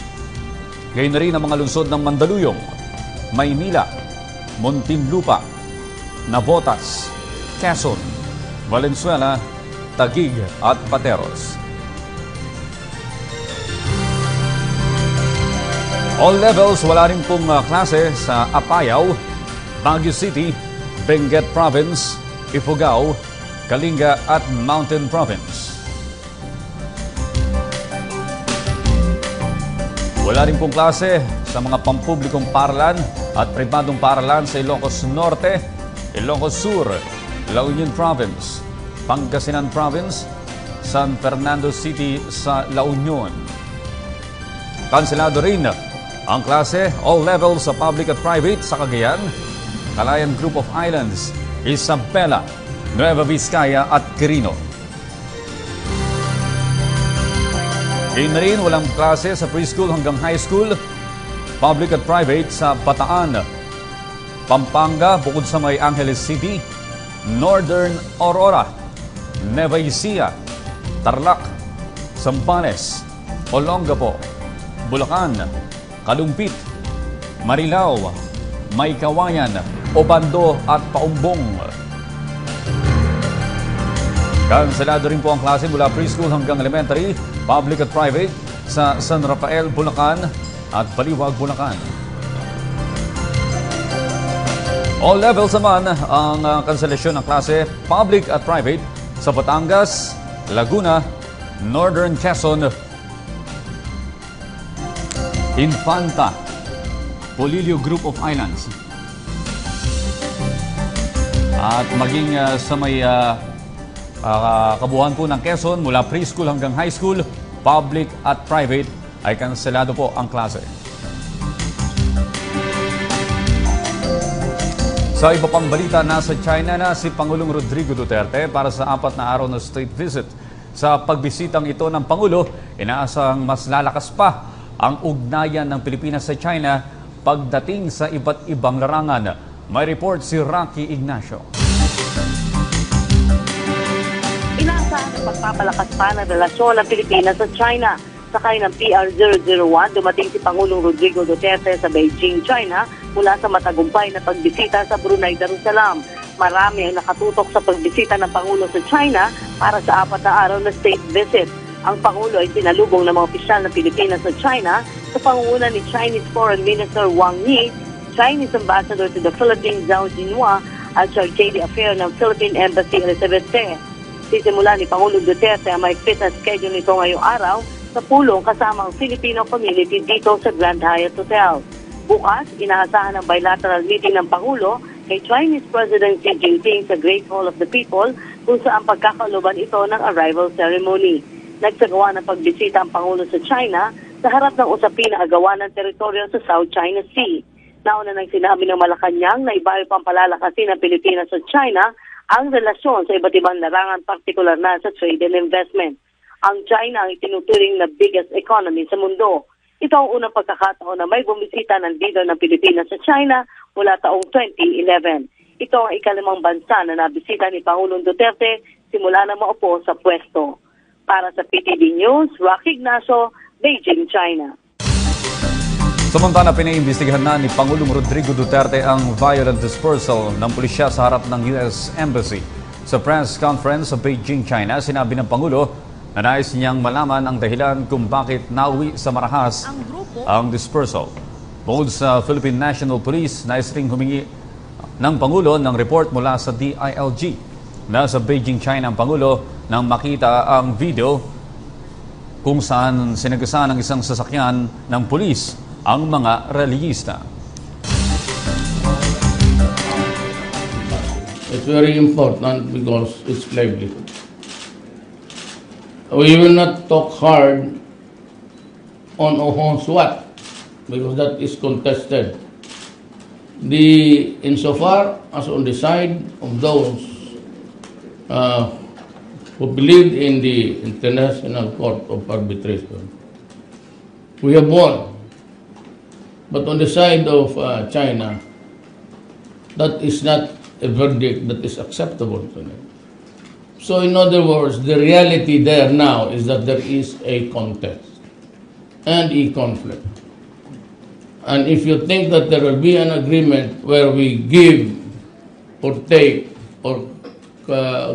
Gayon na rin ang mga lungsod ng Mandaluyong, Maynila, Muntinlupa, Navotas, Quezon, Valenzuela, Taguig at Pateros. All levels, wala rin pong klase sa Apayao, Baguio City, Benguet Province, Ifugao, Kalinga at Mountain Province. Wala rin pong klase sa mga pampublikong paaralan at pribadong paaralan sa Ilocos Norte, Ilocos Sur, La Union Province, Pangasinan Province, San Fernando City sa La Union. Kanselado rin ang klase all levels sa public at private sa Cagayan, Calayan Group of Islands, Isabela, Nueva Vizcaya at Quirino. Ngayon na rin walang klase sa preschool hanggang high school, public at private sa Bataan, Pampanga bukod sa may Angeles City, Northern Aurora, Nueva Ecija, Tarlac, Zambales, Olongapo, Bulacan, Kalumpit, Marilao, Maykawayan, Obando at Paumbong. Kanselado rin po ang klase mula preschool hanggang elementary, public at private sa San Rafael, Bulacan at Baliwag, Bulacan. All levels naman ang kanselasyon ng klase public at private sa Batangas, Laguna, Northern Quezon, Infanta, Polillo Group of Islands. At maging sa may kabuuan po ng Quezon, mula preschool hanggang high school, public at private, ay kanselado po ang klase. Sa iba pang balita, nasa China na si Pangulong Rodrigo Duterte para sa 4 na araw na state visit. Sa pagbisitang ito ng Pangulo, inaasang mas lalakas pa ang ugnayan ng Pilipinas sa China pagdating sa iba't ibang larangan. May report si Rocky Ignacio. Inaasahan ang pagpapalakas pa ng relasyon ng Pilipinas sa China. Sakay ng PR-001, dumating si Pangulong Rodrigo Duterte sa Beijing, China mula sa matagumpay na pagbisita sa Brunei Darussalam. Marami ang nakatutok sa pagbisita ng Pangulo sa China para sa 4 na araw na state visit. Ang Pangulo ay sinalubong ng mga opisyal ng Pilipinas sa China sa pangunguna ni Chinese Foreign Minister Wang Yi, Chinese Ambassador to the Philippines Zhao Jinhua at Secretary of Affairs ng Philippine Embassy Elizabeth Te. Sisimula ni Pangulong Duterte ang mahigpit na schedule nito ngayong araw sa pulong kasama ang Filipino community dito sa Grand Hyatt Hotel. Bukas, inaasahan ang bilateral meeting ng Pangulo kay Chinese President Xi Jinping sa Great Hall of the People kung saan pagkakaluban ito ng arrival ceremony. Nagsagawa ng pagbisita ang Pangulo sa China sa harap ng usapin na agawan ng teritoryo sa South China Sea. Nauna nang sinabi ng Malacanang na iba pang palalakasin ng Pilipinas sa China ang relasyon sa iba't ibang larangan, partikular na sa trade and investment. Ang China ang itinuturing na biggest economy sa mundo. Ito ang unang pagkakataon na may bumisita ng leader ng Pilipinas sa China mula taong 2011. Ito ang ikalimang bansa na nabisita ni Pangulong Duterte simula na maupo sa pwesto. Para sa PTV News, Rocky Ignacio, Beijing, China. Samantala, pinaimbestigahan na ni Pangulong Rodrigo Duterte ang violent dispersal ng pulisya sa harap ng US Embassy. Sa press conference sa Beijing, China, sinabi ng Pangulo na nais niyang malaman ang dahilan kung bakit nauwi sa marahas ang dispersal. Bukod sa Philippine National Police, nais ring humingi ng Pangulo ng report mula sa DILG. Nasa Beijing, China ang Pangulo nang makita ang video kung saan sinagasaan ng isang sasakyan ng pulis ang mga reliyista. It's very important because it's livelihood. We will not talk hard on who's what because that is contested. Insofar as on the side of those who believed in the International Court of Arbitration, we have won. But on the side of China, that is not a verdict that is acceptable to them. So in other words, the reality there now is that there is a contest and a conflict. And if you think that there will be an agreement where we give or take or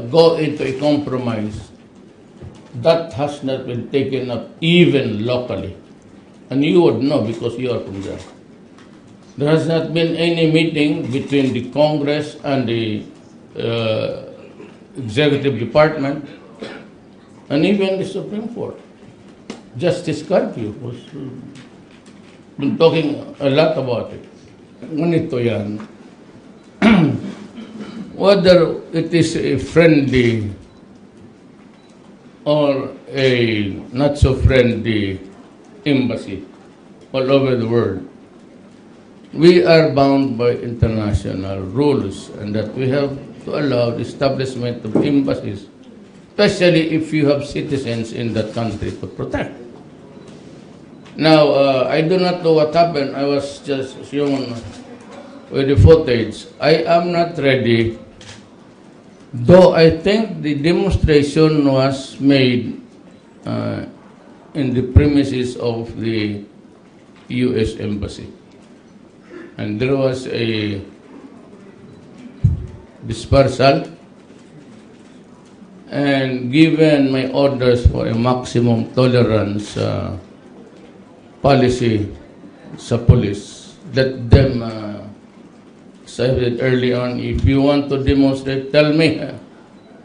go into a compromise, that has not been taken up even locally. And you would know because you are from there. There has not been any meeting between the Congress and the Executive Department and even the Supreme Court. Justice Carpio was been talking a lot about it. Ganito yan. Whether it is a friendly or a not so friendly embassy all over the world, we are bound by international rules and that we have to allow the establishment of embassies, especially if you have citizens in that country to protect. Now, I do not know what happened. I was just shown with the footage. I am not ready, though I think the demonstration was made in the premises of the U.S. Embassy. And there was a dispersal, and given my orders for a maximum tolerance policy sa police, let them, as I said early on, if you want to demonstrate, tell me.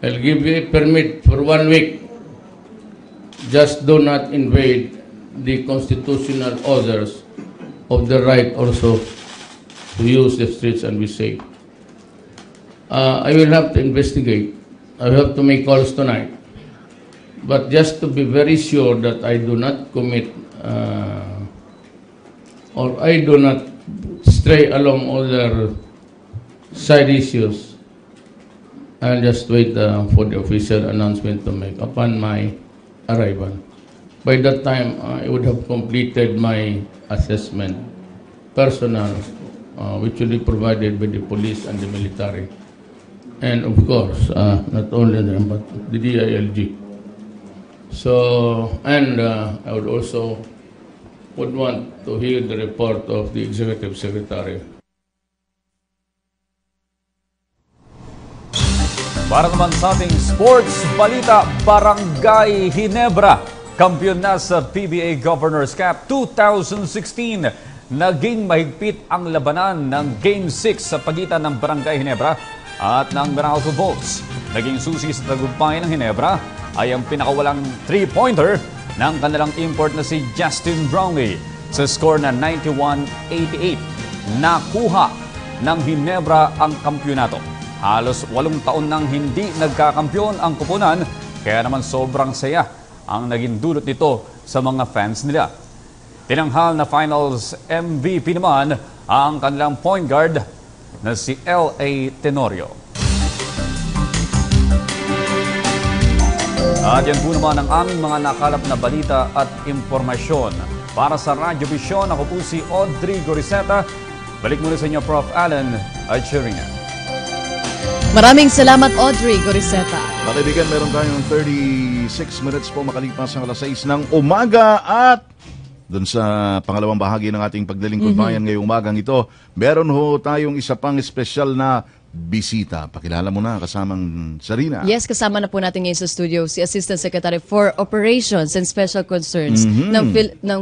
I'll give you a permit for 1 week. Just do not invade the constitutional orders of the right also to use the streets and be safe. I will have to investigate. I will have to make calls tonight. But just to be very sure that I do not commit or I do not stray along other side issues, I'll just wait for the official announcement to make upon my arrival. By that time, I would have completed my assessment, personal, which will be provided by the police and the military. And of course, not only them, but the DILG. So, and I would also want to hear the report of the Executive Secretary. Para naman sa ating sports balita, Barangay Ginebra, kampiyon na sa PBA Governors Cup 2016. Naging mahigpit ang labanan ng Game 6 sa pagitan ng Barangay Ginebra at ng Meralco Volts. Naging susi sa tagumpay ng Ginebra ay ang pinakawalang 3-pointer ng kanilang import na si Justin Brownlee sa score na 91-88. Nakuha ng Ginebra ang kampyonato. Halos 8 taon nang hindi nagkakampyon ang kupunan, kaya naman sobrang saya ang naging dulot nito sa mga fans nila. Tinanghal na finals MVP naman ang kanilang point guard na si L.A. Tenorio. At yan po naman ang aming mga nakalap na balita at impormasyon. Para sa Radyo Vision, ako po si Audrey Goriseta. Balik muna sa inyo, Prof. Alan Achirina. Maraming salamat, Audrey Goriseta. Makibigan, meron tayong 36 minutes po makalipas ang alas 6 ng umaga at doon sa pangalawang bahagi ng ating Pagdalingkod Bayan ngayong umagang ito, meron ho tayong isa pang espesyal na bisita. Pakilala mo na kasamang Sarina. Yes, kasama na po natin ngayon sa studio si Assistant Secretary for Operations and Special Concerns ng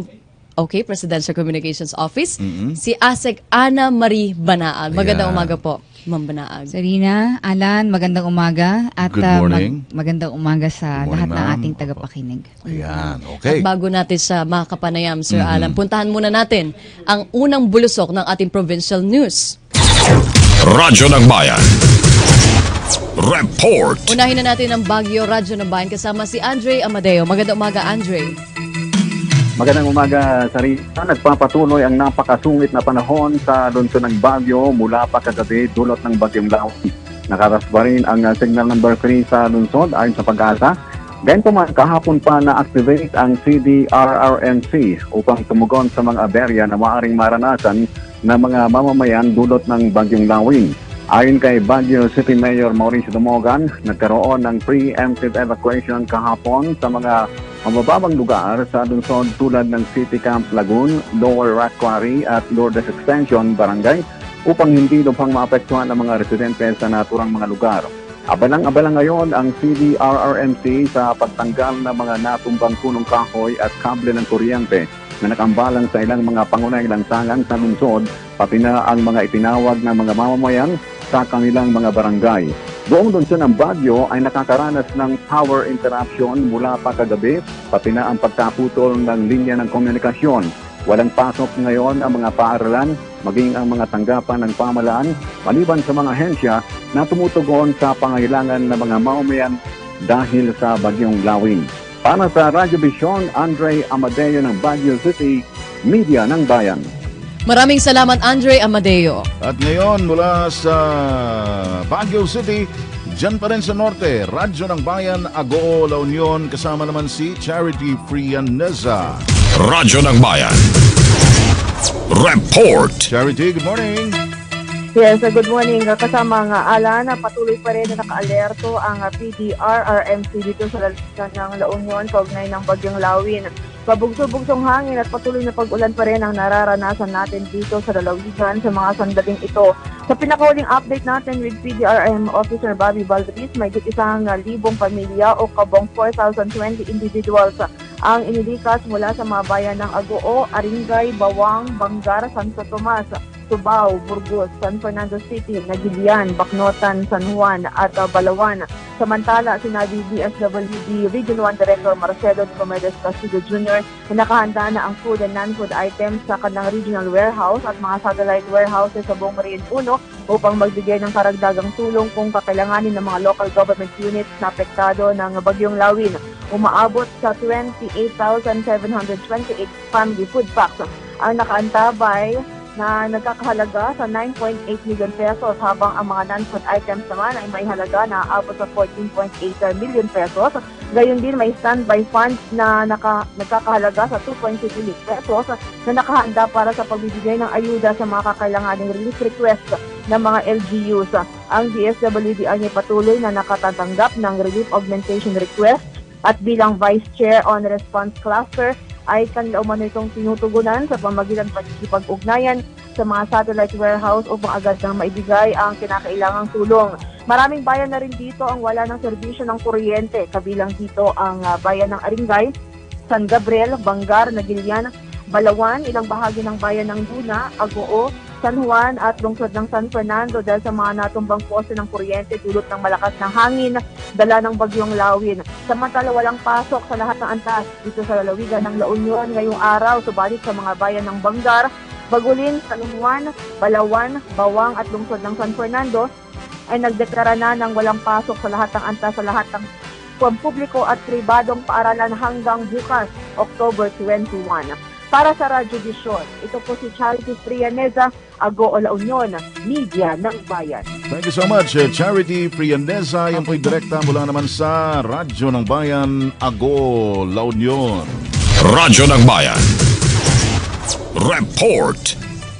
Presidential Communications Office, si ASEC Ana Marie Banaag. Magandang umaga po, Ma'am Banaag. Sarina, Alan, magandang umaga at Good morning. magandang umaga sa Good morning, lahat ng ma'am. ating tagapakinig. Ayan, okay. At bago natin siya makapanayam, Sir Alan, puntahan muna natin ang unang bulusok ng ating provincial news. Radyo ng Bayan. Report. Unahin na natin ang Baguio Radyo ng Bayan kasama si Andre Amadeo. Magandang umaga, Andre. Magandang umaga, Sarina. Nagpapatuloy ang napakasungit na panahon sa lungsod ng Baguio mula pa kagabi dulot ng bagyong Lawi. Nakaras pa rin ang signal number 3 sa lungsod ayon sa Pag-asa. Gayun pa man, kahapon pa na-activate ang CDRRMC upang tumugon sa mga aberya na maaaring maranasan ng mga mamamayan dulot ng bagyong Lawi. Ayon kay Baguio City Mayor Mauricio Dumogan, nagkaroon ng preemptive evacuation kahapon sa mga mabababang lugar sa lungsod tulad ng City Camp Lagoon, Lower Rock Quarry at Lourdes Extension Barangay upang hindi lubhang maapektuhan ng mga residente sa naturang mga lugar. Abalang-abala ngayon ang CDRRMC sa pagtanggal ng mga natumbang punong kahoy at kable ng kuryente na nakambalang sa ilang mga pangunahing lansangan sa lungsod, pati na ang mga itinawag ng mga mamamayan sa kanilang mga barangay. Buong lungsod ng Baguio ay nakakaranas ng power interruption mula pa kagabi, pati na ang pagkaputol ng linya ng komunikasyon. Walang pasok ngayon ang mga paaralan, maging ang mga tanggapan ng pamahalaan, maliban sa mga ahensya na tumutugon sa pangailangan ng mga mamamayan dahil sa bagyong Lawin. Para sa Radyo Vision, Andre Amadeo ng Baguio City, Media ng Bayan. Maraming salamat, Andre Amadeo. At ngayon, mula sa Baguio City, dyan pa rin sa norte, Radyo ng Bayan, Agoo, La Union, kasama naman si Charity Frianeza. Radyo ng Bayan. Report. Charity, good morning. Yes, good morning. Kasama nga Alan, patuloy pa rin na naka-alerto ang PDRRMC dito sa lalawigan ng La Union kaugnay ng bagyong Lawin. Pabugso-bugsong hangin at patuloy na pag-ulan pa rin ang nararanasan natin dito sa lalawigan sa mga sandaling ito. Sa pinakahuling update natin with PDRM Officer Bobby Valdez, may 1,000 pamilya o kabong 4,020 individuals ang inilikas mula sa mga bayan ng Agoo, Aringay, Bawang, Bangar, Santo Tomas, Tubao, Burgos, San Fernando City, Nagilian, Bacnotan, San Juan at Balawan. Samantala, sinabi DSWD Region 1 Director Marcelo de Comedes Castillo Jr. na nakahanda na ang food and non-food items sa kanilang regional warehouse at mga satellite warehouses sa buong Marine 1 upang magbigay ng karagdagang tulong kung kakailanganin ng mga local government units na apektado ng bagyong Lawin. Umaabot sa 28,728 family food packs ang nakaantabay na nagkakahalaga sa 9.8 million pesos habang ang mga non-food items naman ay may halaga na aabot sa 14.8 million pesos. Gayon din may standby funds na nagkakahalaga sa 2.2 million pesos na nakahanda para sa pagbibigay ng ayuda sa mga kakailanganing relief request ng mga LGUs. Ang DSWD ay patuloy na nakatatanggap ng relief augmentation request at bilang Vice Chair on Response Cluster ay kanila umano itong tinutugunan sa pamagitan pagkikipag-ugnayan sa sa mga satellite warehouse upang agad na maibigay ang kinakailangang tulong. Maraming bayan na rin dito ang wala ng serbisyo ng kuryente. Kabilang dito ang bayan ng Aringay, San Gabriel, Bangar, Nagilian, Balawan, ilang bahagi ng bayan ng Luna, Agoo, San Juan at lungsod ng San Fernando dahil sa mga natumbang poste ng kuryente dulot ng malakas na hangin, dala ng bagyong Lawin. Samantala walang pasok sa lahat ng antas dito sa lalawigan ng La Union ngayong araw, subalit sa mga bayan ng Bangar, Bagulin, San Juan, Balawan, Bawang at lungsod ng San Fernando ay nagdeklara na ng walang pasok sa lahat ng antas sa lahat ng publiko at pribadong paaralan hanggang bukas, October 21. Para sa Radyo Vision, ito po si Charity Frianeza, Agoo, La Union, Media ng Bayan. Thank you so much, Charity Frianeza. Yan po'y direkta mula naman sa Radyo ng Bayan, Agoo, La Union. Radyo ng Bayan. Report.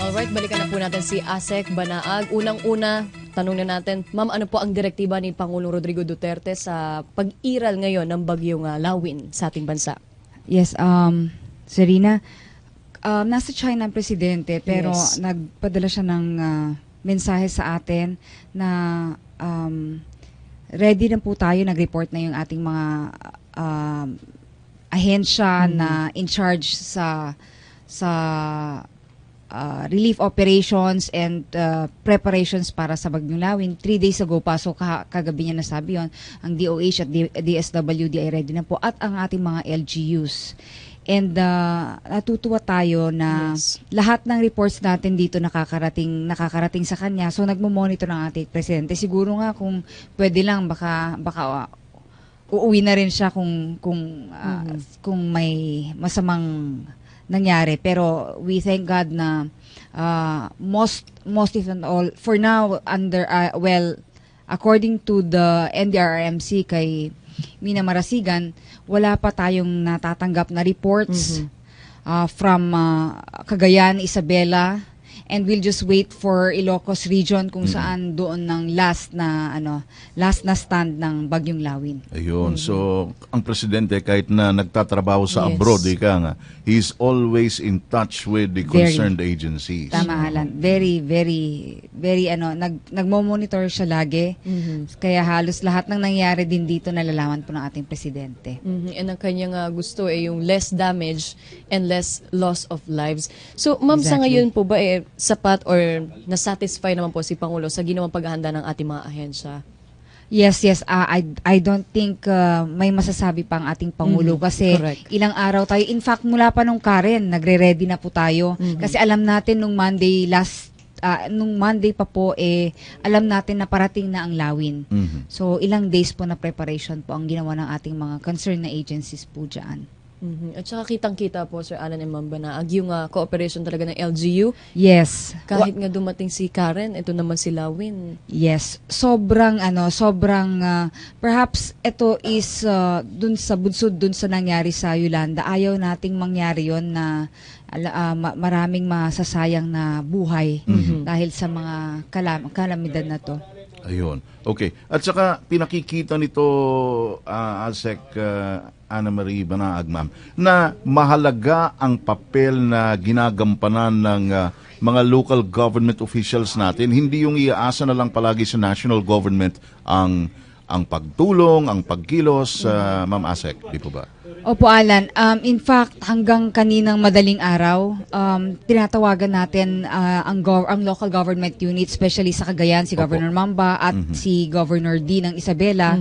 Alright, balikan na po natin si Asek Banaag. Unang-una, tanong na natin, ma'am, ano po ang direktiba ni Pangulong Rodrigo Duterte sa pag-iral ngayon ng bagyong Lawin sa ating bansa? Yes, Serena, nasa China ang presidente pero Yes. nagpadala siya ng mensahe sa atin na ready na po tayo, nag-report na yung ating mga ahensya na in charge sa relief operations and preparations para sa Bagyong Lawin. 3 days ago pa, so kagabi niya nasabi yon, ang DOH at DSWD ay ready na po at ang ating mga LGUs. And natutuwa tayo na lahat ng reports natin dito nakakarating sa kanya. So nagmo-monitor ng ating presidente. Siguro nga kung pwede lang baka uuwi na rin siya kung may masamang nangyari. Pero we thank God na most if not all for now according to the NDRRMC kay Mina Marasigan, wala pa tayong natatanggap na reports from Cagayan, Isabela, and we'll just wait for Ilocos region kung saan doon ng last na stand ng Bagyong Lawin. Ayun. So, ang presidente kahit na nagtatrabaho sa abroad, he's always in touch with the concerned agencies. Tama, Alan. Very nagmo-monitor siya lagi. Kaya halos lahat ng nangyari din dito nalalaman po ng ating presidente. And ang kanyang gusto ay yung less damage and less loss of lives. So, ma'am, sa ngayon po ba sapat or nasatisfy naman po si Pangulo sa ginawang paghahanda ng ating mga ahensya? Yes. I don't think may masasabi pa ang ating Pangulo kasi ilang araw tayo. In fact, mula pa nung Karen, nagre-ready na po tayo. Kasi alam natin nung Monday pa po, alam natin na parating na ang Lawin. So, ilang days po na preparation po ang ginawa ng ating mga concerned na agencies po dyan. At saka kitang-kita po, Sir Alan and Ma'am Banaag, yung cooperation talaga ng LGU. Yes. Kahit nga dumating si Karen, ito naman si Lawin. Yes. Sobrang perhaps ito is dun sa bunsod, dun sa nangyari sa Yolanda. Ayaw nating mangyari yon na maraming masasayang na buhay dahil sa mga kalamidad na to. Ayun. Okay. At saka pinakikita nito, Asek Ana Marie Banaag, ma'am, na mahalaga ang papel na ginagampanan ng mga local government officials natin. Hindi yung iaasa na lang palagi sa national government ang pagtulong, ang pagkilos, Ma'am Asek, di po ba? Opo, Alan. In fact, hanggang kaninang madaling araw, tinatawagan natin ang local government unit, especially sa Cagayan, si Governor Mamba at si Governor D ng Isabela.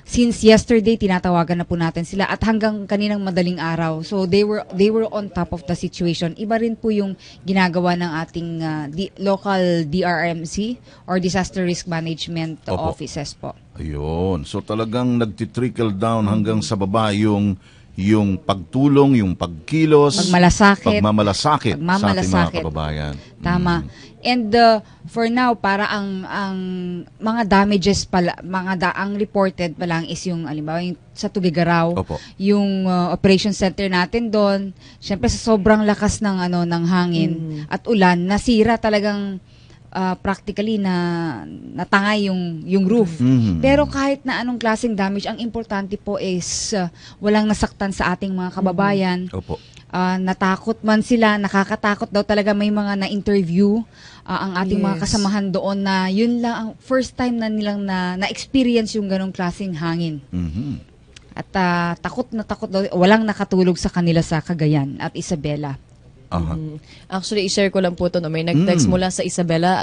Since yesterday, tinatawagan na po natin sila at hanggang kaninang madaling araw. So they were on top of the situation. Iba rin po yung ginagawa ng ating local DRMC or Disaster Risk Management Offices po. Ayun. So talagang nagtitrickle down hanggang sa baba yung pagtulong, yung pagkilos, pagmamalasakit sa ating mga kababayan. Tama. And for now, para ang mga damages pala, ang reported pa lang is yung halimbawa yung sa Tugigaraw, yung operation center natin doon. Syempre sa sobrang lakas ng hangin at ulan, nasira talagang practically natangay yung roof. Pero kahit na anong klaseng damage, ang importante po is walang nasaktan sa ating mga kababayan. natakot man sila, nakakatakot daw talaga, may mga na-interview ang ating mga kasamahan doon na yun lang ang first time na nilang na-experience yung ganong klaseng hangin. At takot daw, walang nakatulog sa kanila sa Cagayan at Isabela. Actually, i-share ko lang po ito. No? May nag-text mula sa Isabela.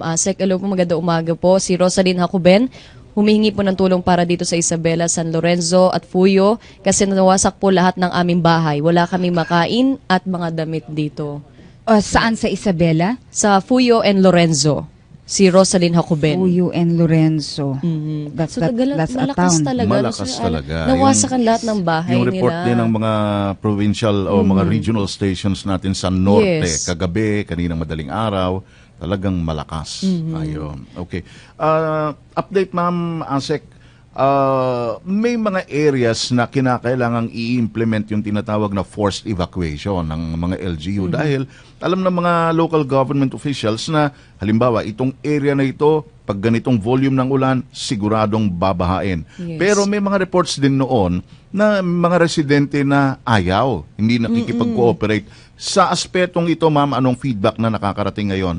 Asek, hello po, magandang umaga po. Si Rosaline Jacoben, humihingi po ng tulong para dito sa Isabela, San Lorenzo at Fuyo kasi nawasak po lahat ng aming bahay. Wala kaming makain at mga damit dito. Saan sa Isabela? Sa Fuyo and Lorenzo. Si Rosaline Jacoben. Fuyo and Lorenzo. So, malakas talaga. Malakas talaga. Nawasakan lahat ng bahay nila. Yung report din ng mga provincial o mga regional stations natin sa Norte, kagabi, kaninang madaling araw, talagang malakas. Ayun. Okay. Update, Ma'am Asek. May mga areas na kinakailangang i-implement yung tinatawag na forced evacuation ng mga LGU dahil alam ng mga local government officials na halimbawa itong area na ito pag ganitong volume ng ulan siguradong babahain. Pero may mga reports din noon na mga residente na ayaw, hindi nakikipag-cooperate. Sa aspetong ito, ma'am, anong feedback na nakakarating ngayon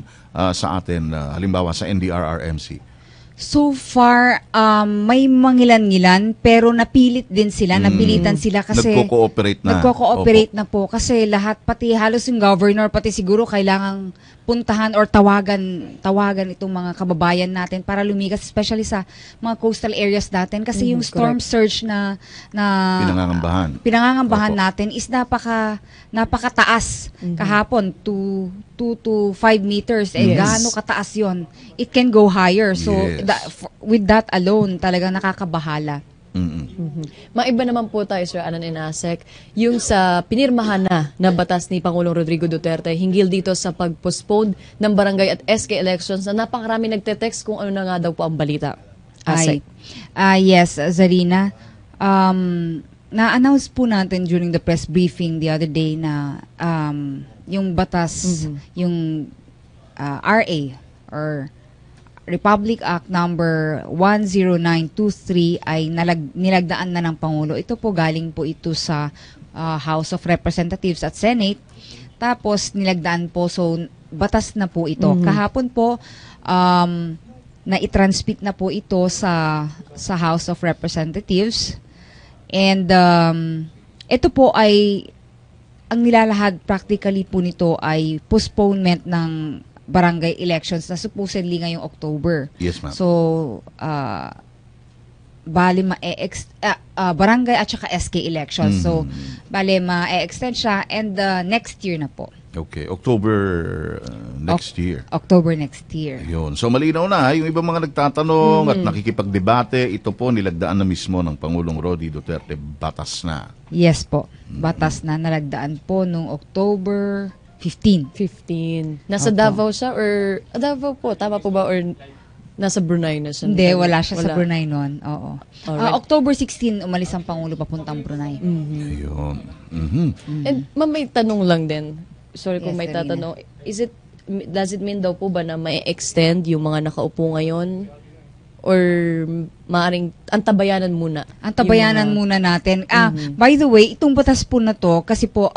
sa atin, halimbawa sa NDRRMC? So far, may mangilan-ngilan pero napilit din sila, napilitan sila kasi nagko-cooperate na. Nagko-cooperate na po kasi lahat, pati halos yung governor, pati siguro kailangang puntahan or tawagan itong mga kababayan natin para lumigas, especially sa mga coastal areas natin kasi yung storm surge na pinangangambahan natin is napakataas kahapon, 2 to 5 meters. Gaano kataas yon? It can go higher. So, with that alone, talagang nakakabahala. Maiba naman po tayo, Sir Alan Inasek, yung sa pinirmahan na batas ni Pangulong Rodrigo Duterte hinggil dito sa pag-postpone ng barangay at SK elections na napakarami nagte-text kung ano na nga daw po ang balita. Asek. Yes, Zarina. Na-announce po natin during the press briefing the other day na yung batas, yung RA or Republic Act number 10923 ay nilagdaan na ng Pangulo. Ito po galing po ito sa House of Representatives at Senate. Tapos nilagdaan po, so batas na po ito. Kahapon po na i-transmit na po ito sa House of Representatives. And ito po ay ang nilalahad practically po nito ay postponement ng barangay elections na supposedly ngayong October. Yes, ma'am. So, bali barangay at saka SK elections. So, bali ma-extend siya and next year na po. Okay, October next year. October next year. Yun. So malinaw na, yung ibang mga nagtatanong at nakikipagdebate, ito po nilagdaan na mismo ng Pangulong Rodi Duterte, batas na. Yes po, batas na nalagdaan po noong October 15. Nasa Davao siya or Davao po, tama po ba, or nasa Brunei na siya? Hindi, wala siya sa Brunei noon. Oo. October 16 umalis ang Pangulo papuntang Brunei. Ayun. And ma'am, may tanong lang din. Sorry kung may tatanong. Does it mean daw po ba na may extend yung mga nakaupo ngayon? Or maaring antabayanan muna? Antabayanan muna natin. By the way, itong batas po na to, kasi po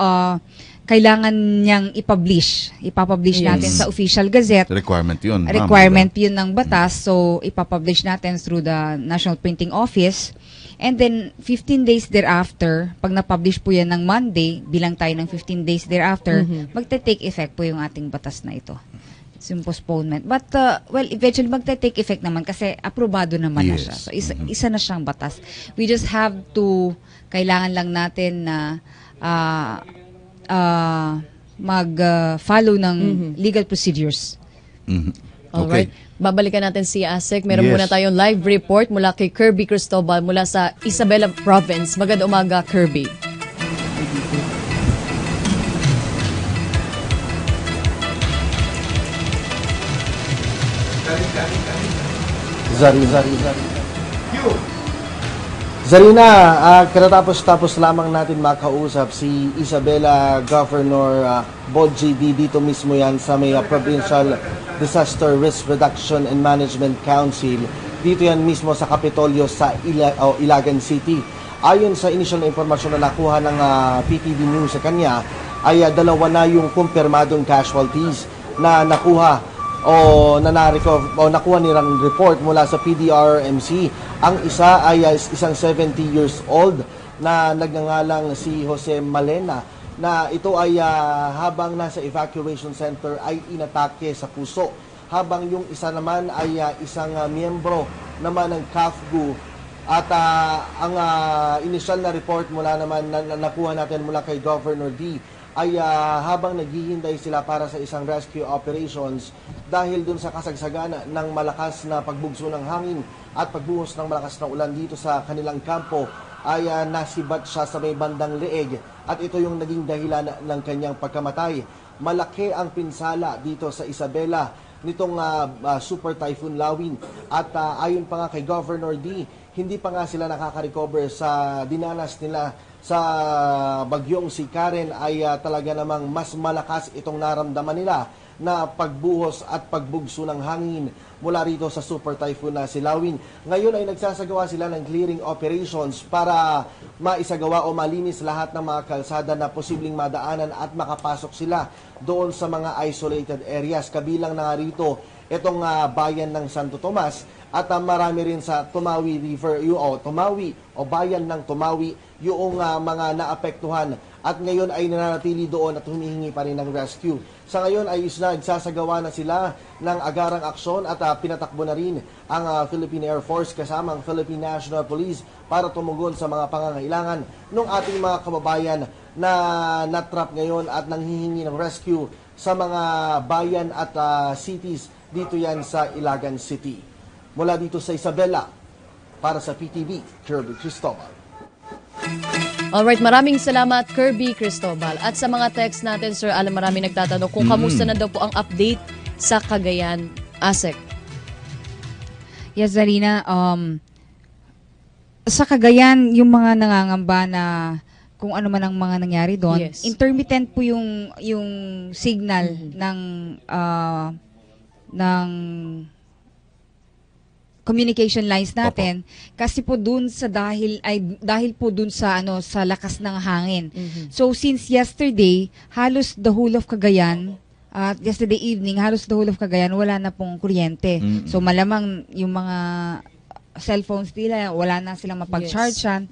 kailangan niyang ipapublish natin sa Official Gazette. Requirement yun. Requirement yun ng batas. So, ipapublish natin through the National Printing Office. And then, 15 days thereafter, pag na-publish po yan ng Monday, bilang tayo ng 15 days thereafter, magte-take effect po yung ating batas na ito. It's yung postponement. But, well, eventually magte-take effect naman kasi aprobado naman na siya. So, isa na siyang batas. We just have to, kailangan lang natin na mag-follow ng legal procedures. Alright. Babalikan natin si Asek. Meron muna tayong live report mula kay Kirby Cristobal mula sa Isabela Province. Magandang umaga, Kirby. Zarina, katatapos lamang natin makausap si Isabela Governor Bodji dito mismo yan sa may Provincial Disaster Risk Reduction and Management Council. Dito yan mismo sa Kapitolyo sa Ilagan City. Ayon sa initial na informasyon na nakuha ng PTV News sa kanya, ay 2 na yung kumpirmadong casualties na nakuha o nakuha nilang report mula sa PDRRMC. Ang isa ay isang 70 years old na nagngangalang si Jose Malena, na ito ay habang nasa evacuation center ay inatake sa puso. Habang yung isa naman ay isang miyembro naman ng CAFGU. At ang initial na report mula naman na nakuha natin mula kay Governor D ay habang naghihintay sila para sa isang rescue operations dahil dun sa kasagsagan ng malakas na pagbugso ng hangin at pagbuhos ng malakas na ulan dito sa kanilang kampo, ay nasibat siya sa may bandang leeg at ito yung naging dahilan ng kanyang pagkamatay. Malaki ang pinsala dito sa Isabela nitong Super Typhoon Lawin at ayon pa nga kay Governor D, hindi pa nga sila nakaka-recover sa dinanas nila sa bagyong si Karen, ay talaga namang mas malakas itong naramdaman nila na pagbuhos at pagbugso ng hangin mula rito sa Super Typhoon na si Lawin. Ngayon ay nagsasagawa sila ng clearing operations para maisagawa o malinis lahat ng mga kalsada na posibleng madaanan at makapasok sila doon sa mga isolated areas. Kabilang na rito itong bayan ng Santo Tomas at marami rin sa Tumawi River, Tumawi o bayan ng Tumawi, yung mga naapektuhan at ngayon ay nananatili doon at humihingi pa rin ng rescue. Sa ngayon ay nagsasagawa na sila ng agarang aksyon at pinatakbo na rin ang Philippine Air Force kasama ang Philippine National Police para tumugon sa mga pangangailangan ng ating mga kababayan na natrap ngayon at nanghihingi ng rescue sa mga bayan at cities dito yan sa Ilagan City. Mula dito sa Isabela, para sa PTV, Kirby Cristobal. Alright, maraming salamat Kirby Cristobal. At sa mga text natin, Sir Alan, maraming nagtatanong kung kamusta na daw po ang update sa Cagayan, ASEC. Yes, Zarina, sa Cagayan, yung mga nangangamba na kung ano man ang mga nangyari doon, Yes. intermittent po yung signal ng communication lines natin. Kasi po dun sa dahil po dun sa sa lakas ng hangin. So since yesterday, halos the whole of Cagayan, yesterday evening, halos the whole of Cagayan wala na pong kuryente. So malamang yung mga cellphones nila wala na silang mapag-chargean.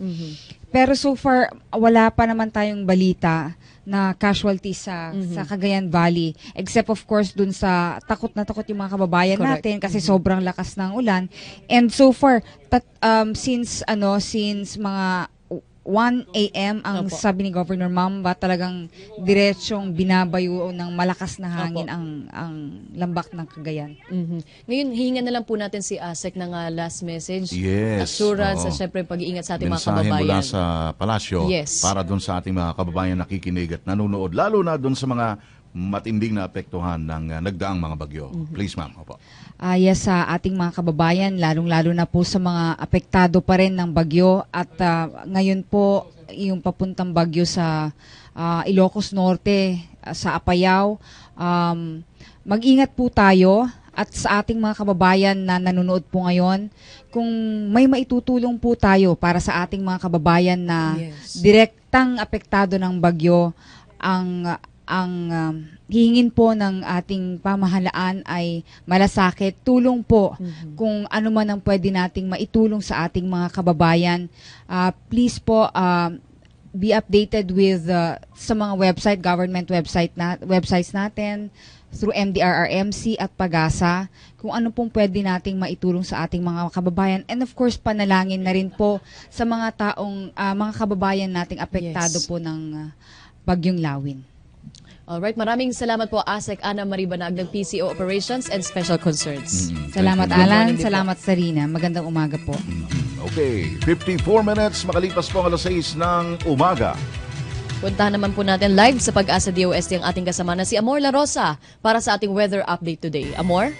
Pero so far wala pa naman tayong balita na casualty sa Cagayan Valley, except of course dun sa takot na takot yung mga kababayan natin kasi sobrang lakas ng ulan. And so far since mga 1 a.m. ang sabi ni Governor Mamba, talagang diretsong binabayo ng malakas na hangin ang lambak ng Cagayan. Ngayon, hihingan na lang po natin si ASEC ng last message. Yes. Assurance at syempre pag-iingat sa ating mga mensahe kababayan. mula sa palasyo para doon sa ating mga kababayan nakikinig at nanonood, lalo na doon sa mga matinding na apektuhan ng nagdaang mga bagyo. Please, ma'am. Opo. Yes, sa ating mga kababayan, lalong-lalo na po sa mga apektado pa rin ng bagyo at ngayon po yung papuntang bagyo sa Ilocos Norte, sa Apayao, mag-ingat po tayo at sa ating mga kababayan na nanonood po ngayon, kung may maitutulong po tayo para sa ating mga kababayan na direktang apektado ng bagyo, ang hihingin po ng ating pamahalaan ay malasakit, tulong po kung ano man ang pwede nating maitulong sa ating mga kababayan. Please po be updated with sa mga government websites natin through MDRRMC at PAGASA kung ano pong pwede nating maitulong sa ating mga kababayan. And of course, panalangin na rin po sa mga mga kababayan nating apektado po ng Bagyong Lawin. Alright, maraming salamat po ASEC Ana Marie Banag ng PCO Operations and Special Concerns. Salamat Alan, salamat Sarina. Magandang umaga po. Okay, 54 minutes makalipas po ang 6 ng umaga. Puntahan naman po natin live sa Pag-asa DOST ang ating kasama na si Amor La Rosa para sa ating weather update today. Amor?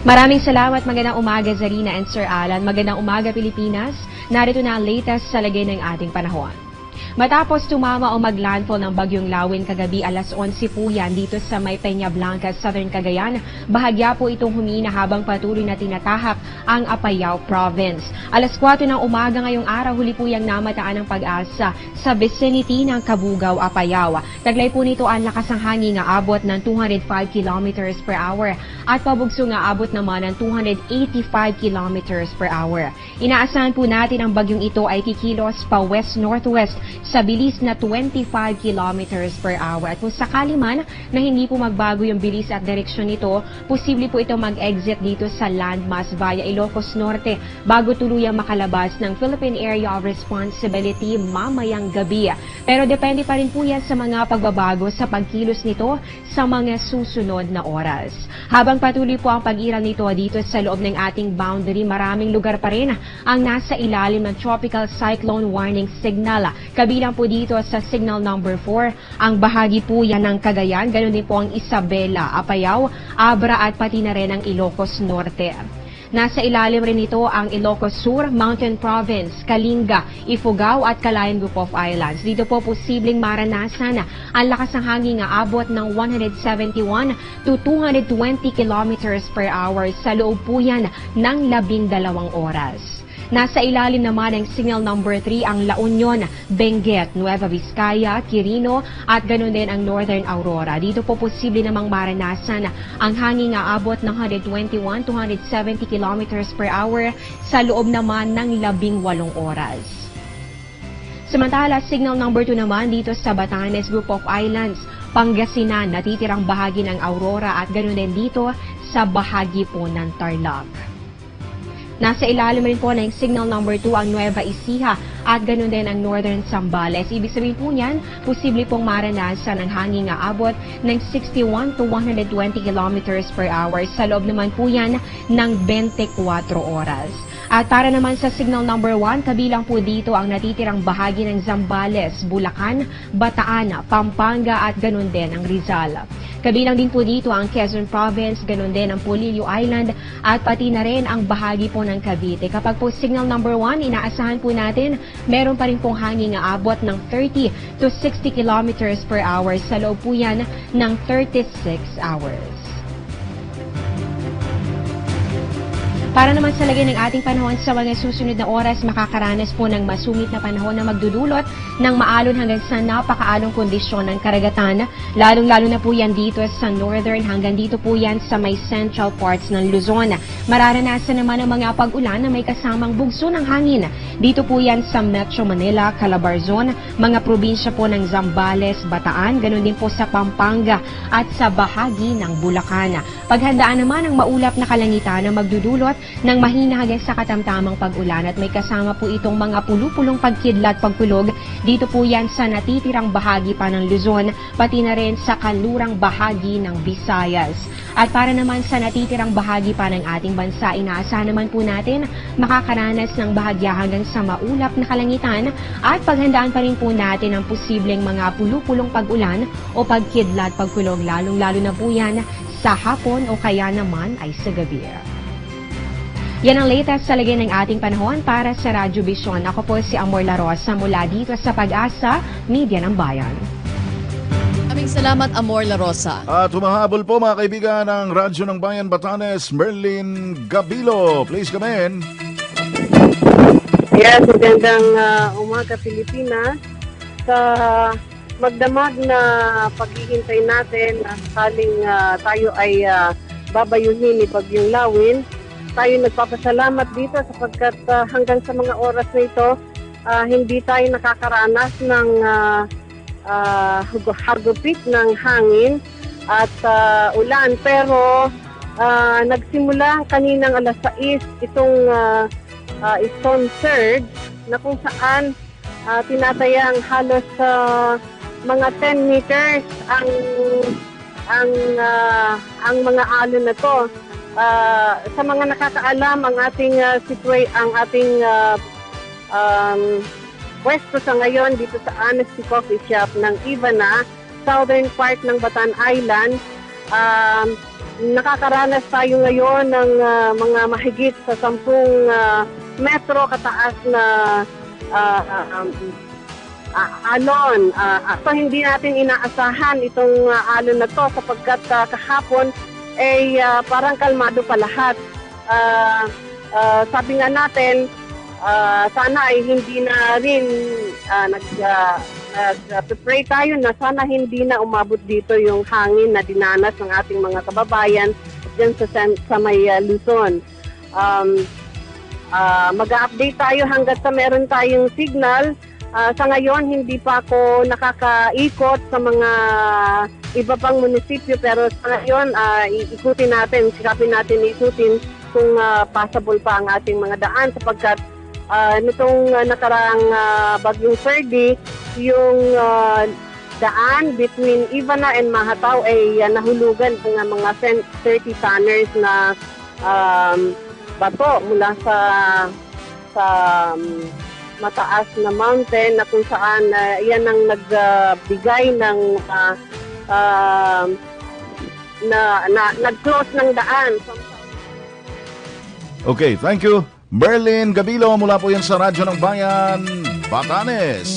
Maraming salamat. Magandang umaga Zarina and Sir Alan. Magandang umaga Pilipinas. Narito na ang latest sa lagay ng ating panahon. Matapos tumama o maglandfall ng Bagyong Lawin kagabi alas 11 po yan dito sa may Peña Blanca, Southern Cagayan, bahagya po itong humina habang patuloy na tinatahak ang Apayao Province. Alas 4 ng umaga ngayong araw, huli po yang namataan ng Pag-asa sa vicinity ng Kabugao, Apayao. Taglay po nito ang lakas ng hangin nga abot ng 205 km per hour at pabugso nga abot naman ng 285 km per hour. Inaasahan po natin ang bagyong ito ay kikilos pa west-northwest sa bilis na 25 kilometers per hour. At kung sakali man na hindi po magbago yung bilis at direksyon nito, posible po ito mag-exit dito sa landmass via Ilocos Norte bago tuluyang makalabas ng Philippine Area of Responsibility mamayang gabi. Pero depende pa rin po yan sa mga pagbabago sa pagkilos nito sa mga susunod na oras. Habang patuloy po ang pag-iral nito dito sa loob ng ating boundary, maraming lugar pa rin ang nasa ilalim ng Tropical Cyclone Warning Signal. Kabilang po dito sa Signal number 4, ang bahagi po yan ng Cagayan, ganoon din po ang Isabela, Apayao, Abra at pati na rin ang Ilocos Norte. Nasa ilalim rin ito ang Ilocos Sur, Mountain Province, Kalinga, Ifugao at Calayan Group of Islands. Dito po posibleng maranasan ang lakas ng hangin na abot ng 171 to 220 kilometers per hour sa loob po yan ng 12 oras. Nasa ilalim naman ng Signal number 3 ang La Union, Benguet, Nueva Vizcaya, Quirino at ganoon din ang Northern Aurora. Dito po posible namang maranasan ang hangin na abot ng 121 to 170 kilometers per hour sa loob naman ng 18 oras. Samantala, Signal number 2 naman dito sa Batanes Group of Islands, Pangasinan, natitirang bahagi ng Aurora at ganoon din dito sa bahagi po ng Tarlac. Nasa ilalim rin po ng Signal number 2 ang Nueva Ecija at ganoon din ang Northern Zambales. Ibig sabihin po niyan, posible pong maranasan ang hangin na abot ng 61 to 120 kilometers per hour sa loob naman po yan ng 24 oras. At para naman sa Signal number 1, kabilang po dito ang natitirang bahagi ng Zambales, Bulacan, Bataan, Pampanga at ganoon din ang Rizal. Kabilang din po dito ang Quezon Province, ganoon din ang Polillo Island at pati na rin ang bahagi po ng Cavite. Kapag po Signal number 1, inaasahan po natin meron pa rin pong hangin na abot ng 30 to 60 kilometers per hour sa loob po yan ng 36 hours. Para naman sa lagay ng ating panahon sa mga susunod na oras, makakaranas po ng masungit na panahon na magdudulot ng maalon hanggang sa napakaalong kondisyon ng karagatan. Lalong-lalo na po yan dito sa northern hanggang dito po yan sa may central parts ng Luzon. Mararanasan naman ang mga pag-ulan na may kasamang bugso ng hangin. Dito po yan sa Metro Manila, Calabarzon, mga probinsya po ng Zambales, Bataan, ganun din po sa Pampanga at sa bahagi ng Bulacan. Paghandaan naman ang maulap na kalangitan na magdudulot ng mahina hanggang sa katamtamang pag-ulan at may kasama po itong mga pulupulong pagkidlat pagkulog. Dito po yan sa natitirang bahagi pa ng Luzon, pati na rin sa kanlurang bahagi ng Visayas. At para naman sa natitirang bahagi pa ng ating bansa, inaasahan naman po natin makakaranas ng bahagya hanggang sa maulap na kalangitan at paghandaan pa rin po natin ang posibleng mga pulupulong pag-ulan o pagkidlat pagkulog, lalong-lalo na po yan sa hapon o kaya naman ay sa gabi. Yan ang latest sa lagay ng ating panahon para sa Radyo Vision. Ako po si Amor La Rosa mula dito sa Pag-asa, Media ng Bayan. Maraming salamat, Amor La Rosa. At humahabol po mga kaibigan ng Radyo ng Bayan Batanes, Merlin Gabilo. Please come in. Yes, magandang umaga Pilipinas. Sa magdamag na paghihintay natin na sakaling tayo ay babayuhin ni Bagyong Lawin, tayo nagpapasalamat dito sapagkat hanggang sa mga oras na ito, hindi tayo nakakaranas ng hagupit ng hangin at ulan. Pero nagsimula kaninang alas 6 itong storm surge na kung saan tinatayang halos mga 10 meters ang mga alon na to. Sa mga nakakaalam, ang ating pwesto sa ngayon dito sa Honesty Coffee Shop ng Ivana, southern part ng Batan Island. Nakakaranas tayo ngayon ng mga mahigit sa 10 metro kataas na alon. So hindi natin inaasahan itong alon na to sapagkat kahapon ay parang kalmado pa lahat. Sabi nga natin, sana ay hindi na rin nag-pray tayo na sana hindi na umabot dito yung hangin na dinanas ng ating mga kababayan dyan sa may Luzon. Mag-update tayo hanggat sa meron tayong signal. Sa ngayon, hindi pa ako nakakaikot sa mga iba pang munisipyo, pero sa ngayon, ikutin natin, sikapin natin ikutin kung possible pa ang ating mga daan sapagkat nitong nakaraang bagyong Ferdy, yung daan between Ivana and Mahatao ay nahulugan ng mga 30 tonners na bato mula sa mataas na mountain na kung saan yan ang nagbigay ng nag-close ng daan. Okay, thank you. Berlin Gabilo mula po yan sa Radyo ng Bayan, Batanes.